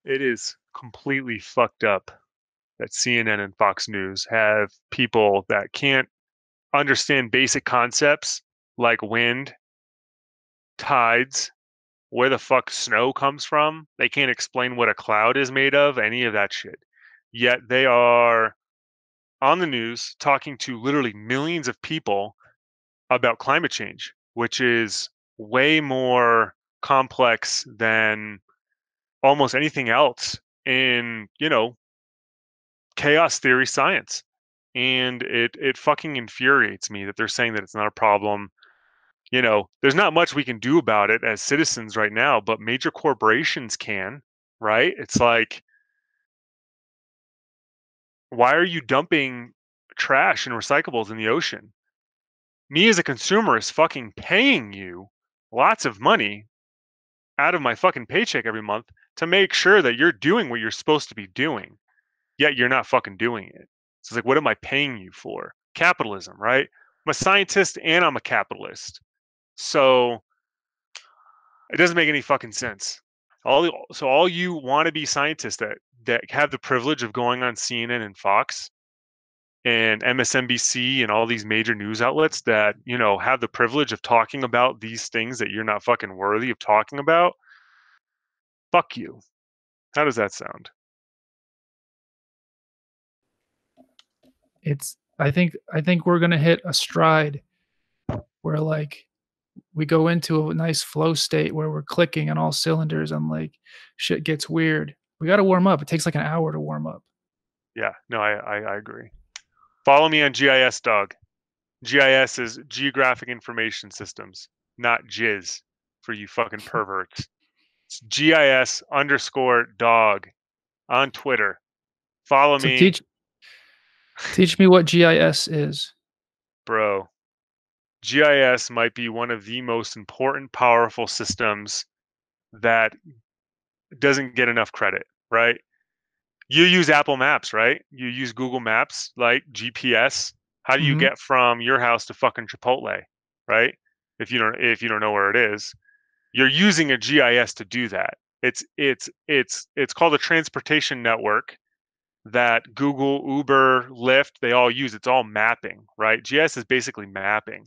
It is completely fucked up that CNN and Fox News have people that can't understand basic concepts like wind, tides, where the fuck snow comes from. They can't explain what a cloud is made of, any of that shit. Yet they are on the news talking to literally millions of people about climate change, which is way more complex than almost anything else in, chaos theory science. And it fucking infuriates me that they're saying that it's not a problem. There's not much we can do about it as citizens right now, but major corporations can, right? It's like, why are you dumping trash and recyclables in the ocean? Me as a consumer is fucking paying you lots of money out of my fucking paycheck every month to make sure that you're doing what you're supposed to be doing, yet you're not fucking doing it. So it's like, what am I paying you for? Capitalism, right? I'm a scientist and I'm a capitalist. So it doesn't make any fucking sense. All you wannabe scientists that have the privilege of going on CNN and Fox and MSNBC and all these major news outlets that, have the privilege of talking about these things that you're not fucking worthy of talking about, fuck you. How does that sound?
it's I think we're gonna hit a stride where like we go into a nice flow state where we're clicking on all cylinders and like shit gets weird. We got to warm up. It takes like an hour to warm up.
Yeah, no, I agree. Follow me on GIS, dog. GIS is Geographic Information Systems, not Jizz for you fucking perverts. It's GIS underscore dog on Twitter. Follow
So
me,
teach me what GIS is.
bro. GIS might be one of the most important, powerful systems that doesn't get enough credit, right? You use Apple Maps, right? You use Google Maps, like GPS. How do you
Mhm.
get from your house to fucking Chipotle, right? If you don't know where it is, you're using a GIS to do that. It's called a transportation network that Google, Uber, Lyft, they all use. It's all mapping, right? GIS is basically mapping.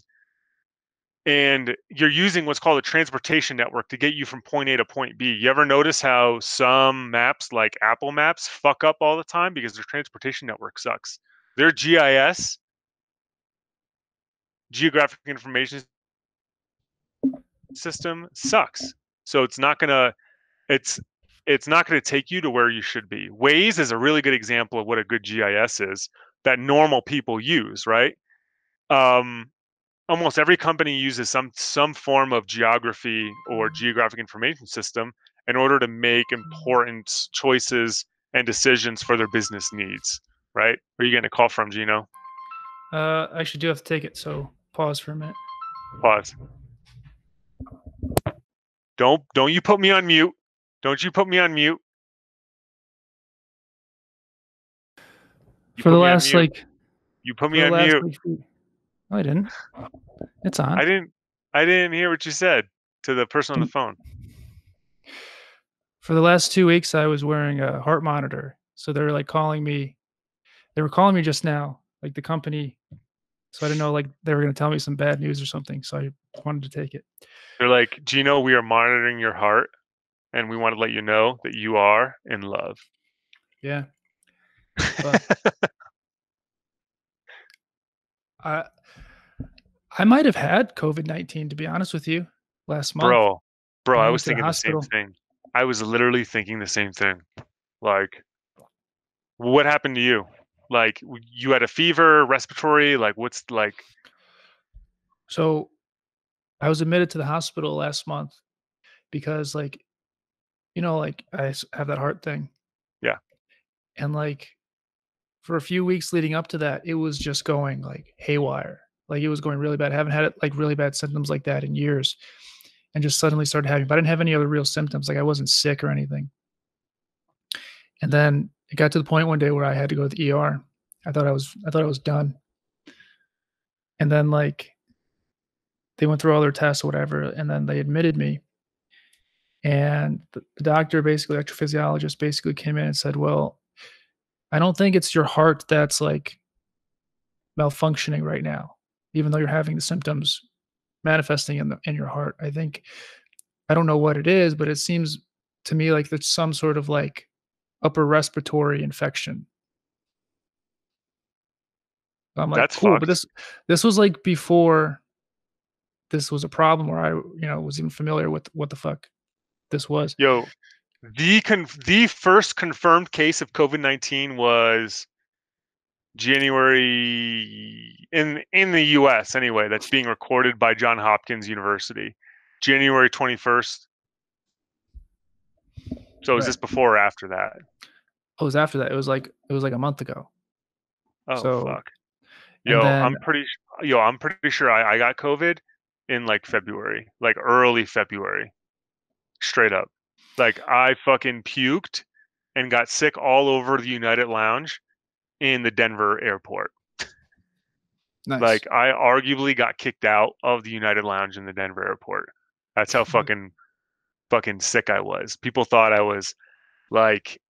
And you're using what's called a transportation network to get you from point A to point B. You ever notice how some maps like Apple Maps fuck up all the time because their transportation network sucks? Their GIS, Geographic Information System, sucks. So it's it's not gonna take you to where you should be. Waze is a really good example of what a good GIS is that normal people use, right? Um, Almost every company uses some form of geography or geographic information system in order to make important choices and decisions for their business needs, right? Where are you getting a call from, Gino?
I actually do have to take it, so pause for a minute.
Pause. Don't you put me on mute. Don't you put me on mute. You
For the
put me on
last
mute.
like
You put
for
me
the
on
last
mute.
like no, I didn't. It's on.
I didn't I didn't hear what you said to the person on the phone.
For the last 2 weeks, I was wearing a heart monitor. So they're like calling me. They were calling me just now, like the company. So I didn't know like they were going to tell me some bad news or something. So I wanted to take it.
They're like, Gino, we are monitoring your heart and we want to let you know that you are in love.
Yeah, but I I might have had COVID-19 to be honest with you last month
Bro, bro,
when I
I
went
was
to the
thinking the same
hospital.
thing. I was literally thinking the same thing. Like, what happened to you? Like, you had a fever, respiratory, like, what's like,
So I was admitted to the hospital last month because like like have that heart thing,
yeah,
and like for a few weeks leading up to that, it was just going like haywire. Like it was going really bad. I haven't had it like really bad symptoms like that in years, and just suddenly started having. But I didn't have any other real symptoms. Like I wasn't sick or anything. And then it got to the point one day where I had to go to the ER. I thought I was done. And then like they went through all their tests or whatever, and then they admitted me. And the doctor, basically electrophysiologist, basically came in and said, "Well, I don't think it's your heart that's like malfunctioning right now, even though you're having the symptoms manifesting in your heart. I think I don't know what it is, but it seems to me like there's some sort of like upper respiratory infection." I'm like,
that's
"Cool," but
fucked.
this was like before this was a problem where I, was even familiar with what the fuck this was.
Yo, the first confirmed case of COVID-19 was January in the US anyway, that's being recorded by John Hopkins University. January 21st. So is
Right.
this before or after that?
Oh, it was after that. It was like a month ago.
Oh
So,
fuck.
and
Yo,
then
I'm pretty sure I got COVID in like February, like early February, straight up. Like I fucking puked and got sick all over the United Lounge in the Denver airport.
nice.
Like I arguably got kicked out of the United Lounge in the Denver airport. That's how fucking sick I was. People thought I was like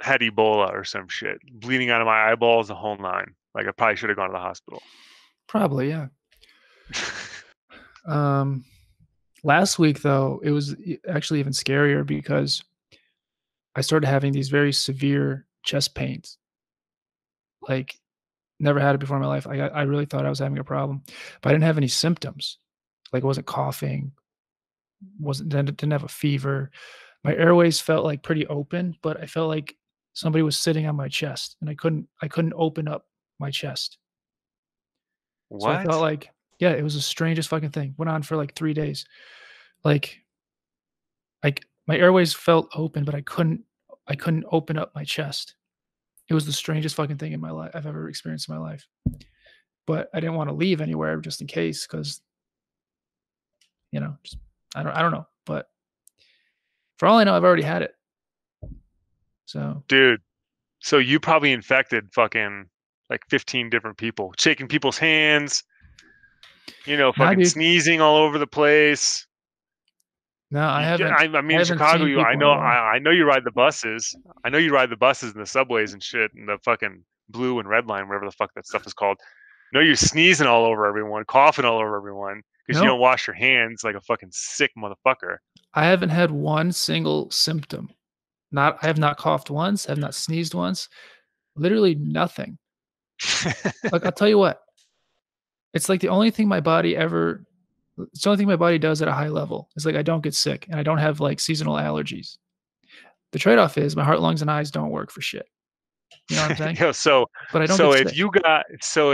had Ebola or some shit, bleeding out of my eyeballs, the whole nine. Like I probably should have gone to the hospital.
Probably, yeah. Um, Last week though, it was actually even scarier because I started having these very severe chest pains. Like never had it before in my life. I really thought I was having a problem, but I didn't have any symptoms. Like I wasn't coughing, wasn't didn't have a fever. My airways felt like pretty open, but I felt like somebody was sitting on my chest and I couldn't open up my chest. So I felt
What?
like yeah, it was the strangest fucking thing. Went on for like 3 days. Like my airways felt open, but I couldn't open up my chest. It was the strangest fucking thing in my life I've ever experienced in my life. But I didn't wanna leave anywhere just in case, because just I don't know. But for all I know, I've already had it. So
Dude, so you probably infected fucking like 15 different people, shaking people's hands,
nah,
fucking
dude.
sneezing all over the place.
No, I
You,
haven't
I mean,
I
in
haven't
Chicago,
seen people in a while.
I know you ride the buses. I know you ride the buses and the subways and shit, and the fucking blue and red line, whatever the fuck that stuff is called. No, you're sneezing all over everyone, coughing all over everyone because you
No,
don't wash your hands like a fucking sick motherfucker.
I haven't had one single symptom. Not I have not coughed once, I have not sneezed once, literally nothing. Like, I'll tell you what, it's like the only thing my body ever it's the only thing my body does at a high level. It's like I don't get sick and I don't have like seasonal allergies. The trade-off is my heart, lungs, and eyes don't work for shit. You know what I'm saying?
Yo, so
But I don't
so
get
if
sick.
you got so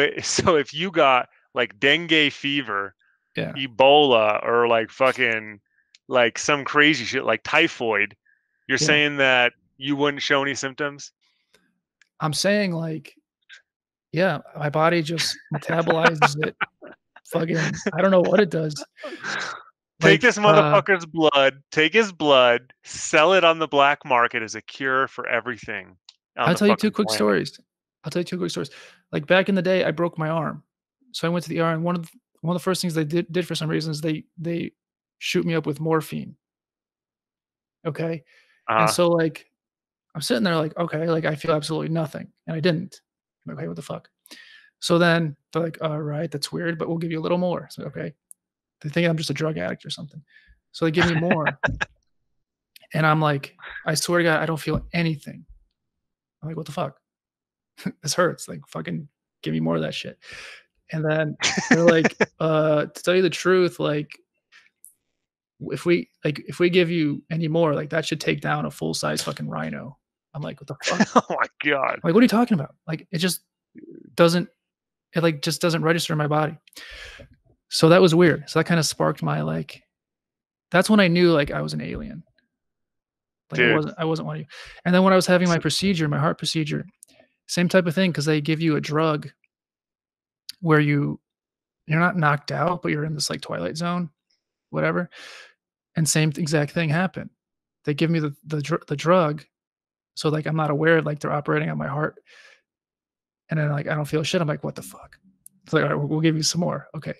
if you got like dengue fever,
Yeah.
Ebola, or like fucking like some crazy shit like typhoid, you're
Yeah.
saying that you wouldn't show any symptoms?
I'm saying like, yeah, my body just metabolizes it. Fucking, I don't know what it does.
Take
Like,
this motherfucker's blood, take his blood, sell it on the black market as a cure for everything on
I'll
the
tell you 2
fucking
quick
planet.
stories. I'll tell you 2 quick stories. Like, back in the day, I broke my arm. So I went to the ER, and one of the first things they did for some reason is they shoot me up with morphine, okay? And
Uh-huh.
so, like, I'm sitting there like, "Okay, like, I feel absolutely nothing," and I didn't. I'm like, "Okay, what the fuck?" So then they're like, "Alright, that's weird, but we'll give you a little more." So, okay. They think I'm just a drug addict or something. So they give me more, and I'm like, "I swear to God, I don't feel anything." I'm like, "What the fuck? This hurts, like, fucking give me more of that shit." And then they're like, to tell you the truth, like, if we give you any more, like, that should take down a full-size fucking rhino." I'm like, "What the fuck?"
Oh my god.
I'm like, "What are you talking about?" Like, it just doesn't it, like, just doesn't register in my body. So that was weird. So that kinda sparked my, like that's when I knew, like, I was an alien. Like,
Dude.
I wasn't one of you. And then when I was having my
So,
procedure, my heart procedure, same type of thing because they give you a drug where you're not knocked out, but you're in this, like, twilight zone, whatever, and same exact thing happened. They give me the drug, so, like, I'm not aware, like, they're operating on my heart, and then, like, I don't feel shit. I'm like, "What the fuck?" It's like, "Alright, we'll give you some more." "Okay."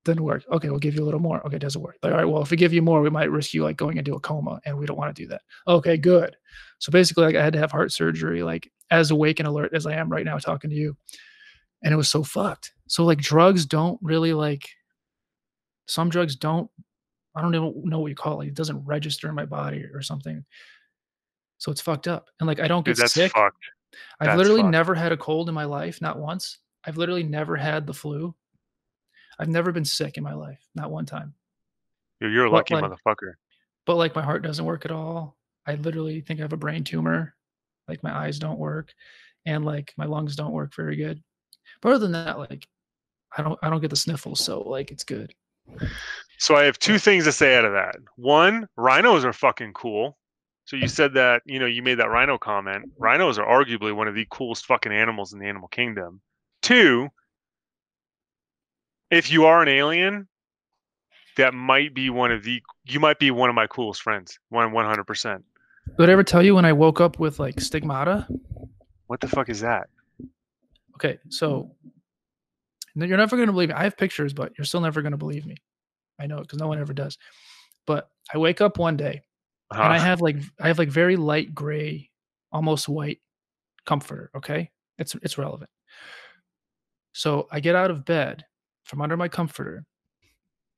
Didn't work. "Okay, we'll give you a little more." "Okay, doesn't work." Like, "Alright, well, if we give you more, we might risk you, like, going into a coma, and we don't wanna do that." "Okay, good." So, basically, like, I had to have heart surgery, like, as awake and alert as I am right now talking to you, and it was so fucked. So, like, drugs don't really, like some drugs don't I don't even know what you call it. It doesn't register in my body or something. So it's fucked up. And like I don't
dude,
get
that's
sick.
fucked.
I've
That's
literally
fucked.
never had a cold in my life, not once. I've literally never had the flu. I've never been sick in my life, not one time.
Dude, you're a
But
lucky
like
motherfucker.
my heart doesn't work at all. I literally think I have a brain tumor. Like my eyes don't work and like my lungs don't work very good. But other than that, like I don't get the sniffles, so like it's good.
So I have two
But
things to say out of that. One, rhinos are fucking cool. So you said that, you made that rhino comment. Rhinos are arguably one of the coolest fucking animals in the animal kingdom. Two, if you are an alien, that might be you might be one of my coolest friends. 100%.
did I ever tell you when I woke up with like stigmata?
What the fuck is that?
Okay, so you're never gonna believe me. I have pictures, but you're still never gonna believe me. I know it because no one ever does. But I wake up one day and
Huh?
I have like very light gray, almost white comforter. Okay, it's relevant. So I get out of bed from under my comforter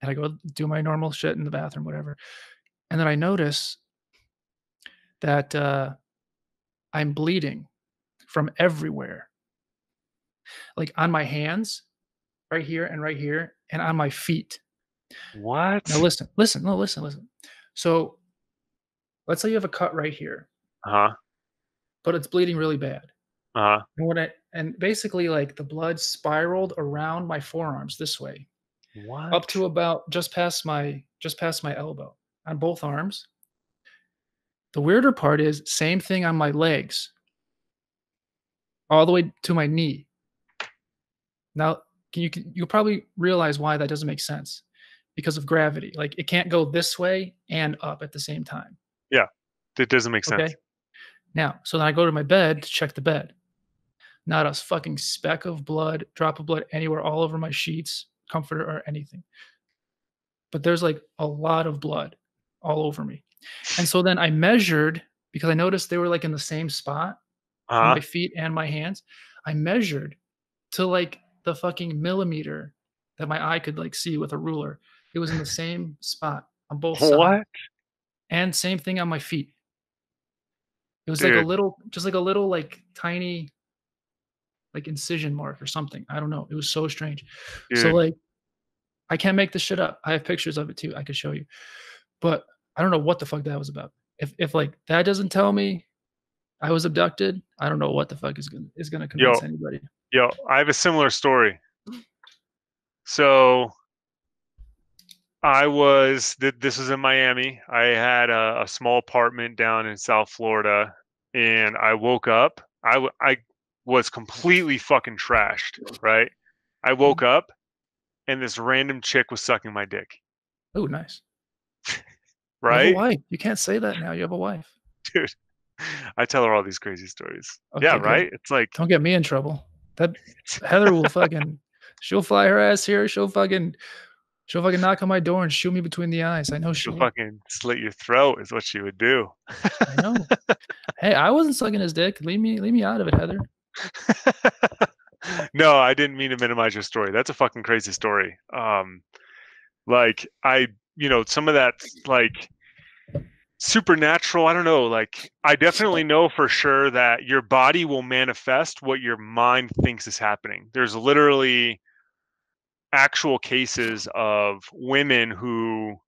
and I go do my normal shit in the bathroom, whatever. And then I notice that I'm bleeding from everywhere, like on my hands, right here, and on my feet. Now
What?
listen, listen, no, listen, listen. So let's say you have a cut right here,
Uh-huh.
but it's bleeding really bad.
Uh-huh.
And basically, like, the blood spiraled around my forearms this way, up
What?
to about just past my elbow on both arms. The weirder part is same thing on my legs, all the way to my knee. Now, you'll probably realize why that doesn't make sense because of gravity. Like, it can't go this way and up at the same time,
Yeah. That doesn't make sense.
okay? Now, so then I go to my bed to check the bed. Not a fucking speck of blood, drop of blood anywhere all over my sheets, comforter, or anything. But there's like a lot of blood all over me. And so then I measured because I noticed they were like in the same spot on
Uh-huh.
my feet and my hands. I measured to like the fucking millimeter that my eye could like see with a ruler. It was in the same spot on both sides.
What?
And same thing on my feet. It was like a
Dude.
little, just like a little, like tiny. like incision mark or something. I don't know. It was so strange. So
dude.
like I can't make this shit up. I have pictures of it too. I could show you. But I don't know what the fuck that was about. If like that doesn't tell me I was abducted, I don't know what the fuck is gonna
Yo,
convince anybody.
yo, I have a similar story. So this was in Miami. I had a small apartment down in South Florida, and I woke up. I was completely fucking trashed, right? I woke up and this random chick was sucking my dick,
Oh, nice. You have a
right?
wife. You can't say that now. You have a wife.
Dude, I tell her all these crazy stories. Yeah,
Okay, good.
right? It's like
Don't get me in trouble. That Heather will fucking she'll fly her ass here. She'll fucking knock on my door and shoot me between the eyes. I know she
she'll
will.
fucking slit your throat is what she would do.
I know. Hey, I wasn't sucking his dick. Leave me out of it, Heather.
No, I didn't mean to minimize your story. That's a fucking crazy story. Like some of that like supernatural, I don't know, like I definitely know for sure that your body will manifest what your mind thinks is happening. There's literally actual cases of women who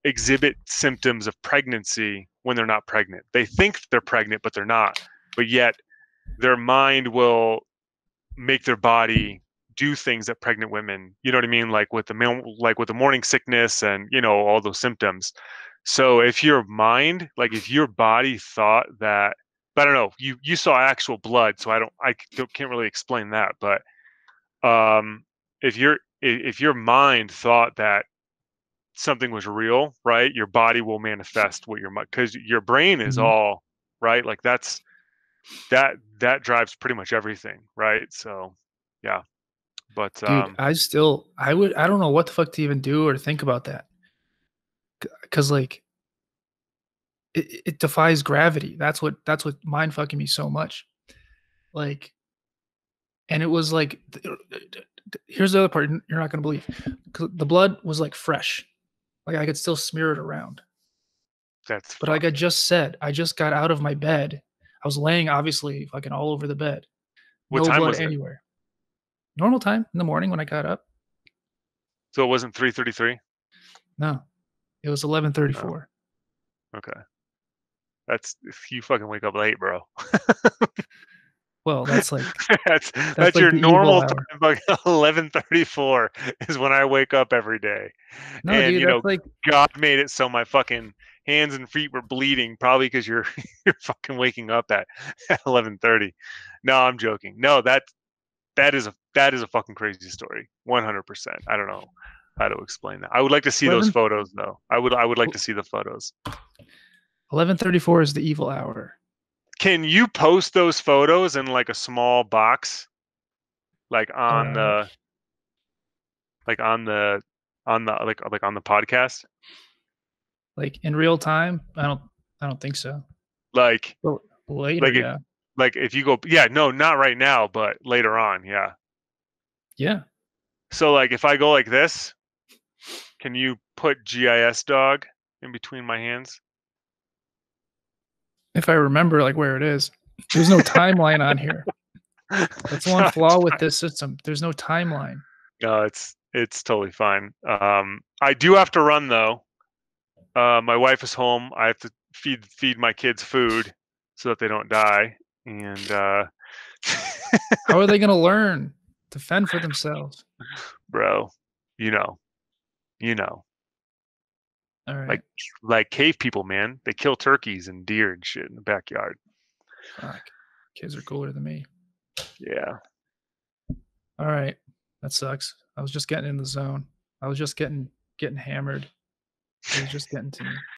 exhibit symptoms of pregnancy when they're not pregnant. They think they're pregnant, but they're not. But yet their mind will make their body do things that pregnant women, you know what I mean? Like with the morning sickness and, all those symptoms. So if your mind, like if your body thought that, but I don't know, you saw actual blood, so can't really explain that. But um, if your mind thought that something was real, right? Your body will manifest what your mind, because your brain is
Mhm.
all right. Like that drives pretty much everything, right? So, yeah. But
Dude, I don't know what the fuck to even do or think about that. Cause like it defies gravity. That's what mind fucking me so much. Like, and it was like, here's the other part you're not gonna believe. The blood was like fresh. Like I could still smear it around.
that's
But like I
fucked.
just said, I just got out of my bed. I was laying obviously fucking all over the bed.
What
No
time
blood
was it?
anywhere. Normal time in the morning when I got up.
So it wasn't 3:33.
No, it was
Oh,
11:34.
okay. That's if you fucking wake up late, bro.
Well,
that's
that's
that's
like
your
the evil
normal
hour.
time. Like 11:34 is when I wake up every day,
No,
and
dude, that's like
God made it so my fucking hands and feet were bleeding, probably because you're you're fucking waking up at 11:30. No, I'm joking. No, that is a fucking crazy story. 100%. I don't know how to explain that. I would like to see those
11
photos though. I would like to see the photos.
11:34 is the evil hour.
Can you post those photos in like a small box, like on
Uh,
the like on the podcast?
like in real time? I don't think so.
Like
Well, later,
like if
yeah.
like if you go, yeah, no, not right now, but later on, yeah.
Yeah.
So like if I go like this, can you put GIS dog in between my hands?
If I remember like where it is. There's no timeline on here. That's the one
No, it's
flaw with
fine.
this system. There's no timeline.
No, it's totally fine. I do have to run though. My wife is home. I have to feed my kids food so that they don't die. And
How are they gonna learn to fend for themselves?
bro, you know, you know,
All
like
right.
like cave people, man. They kill turkeys and deer and shit in the backyard.
Fuck. Kids are cooler than me.
Yeah.
All right. That sucks. I was just getting in the zone. I was just getting hammered. It was just getting to me.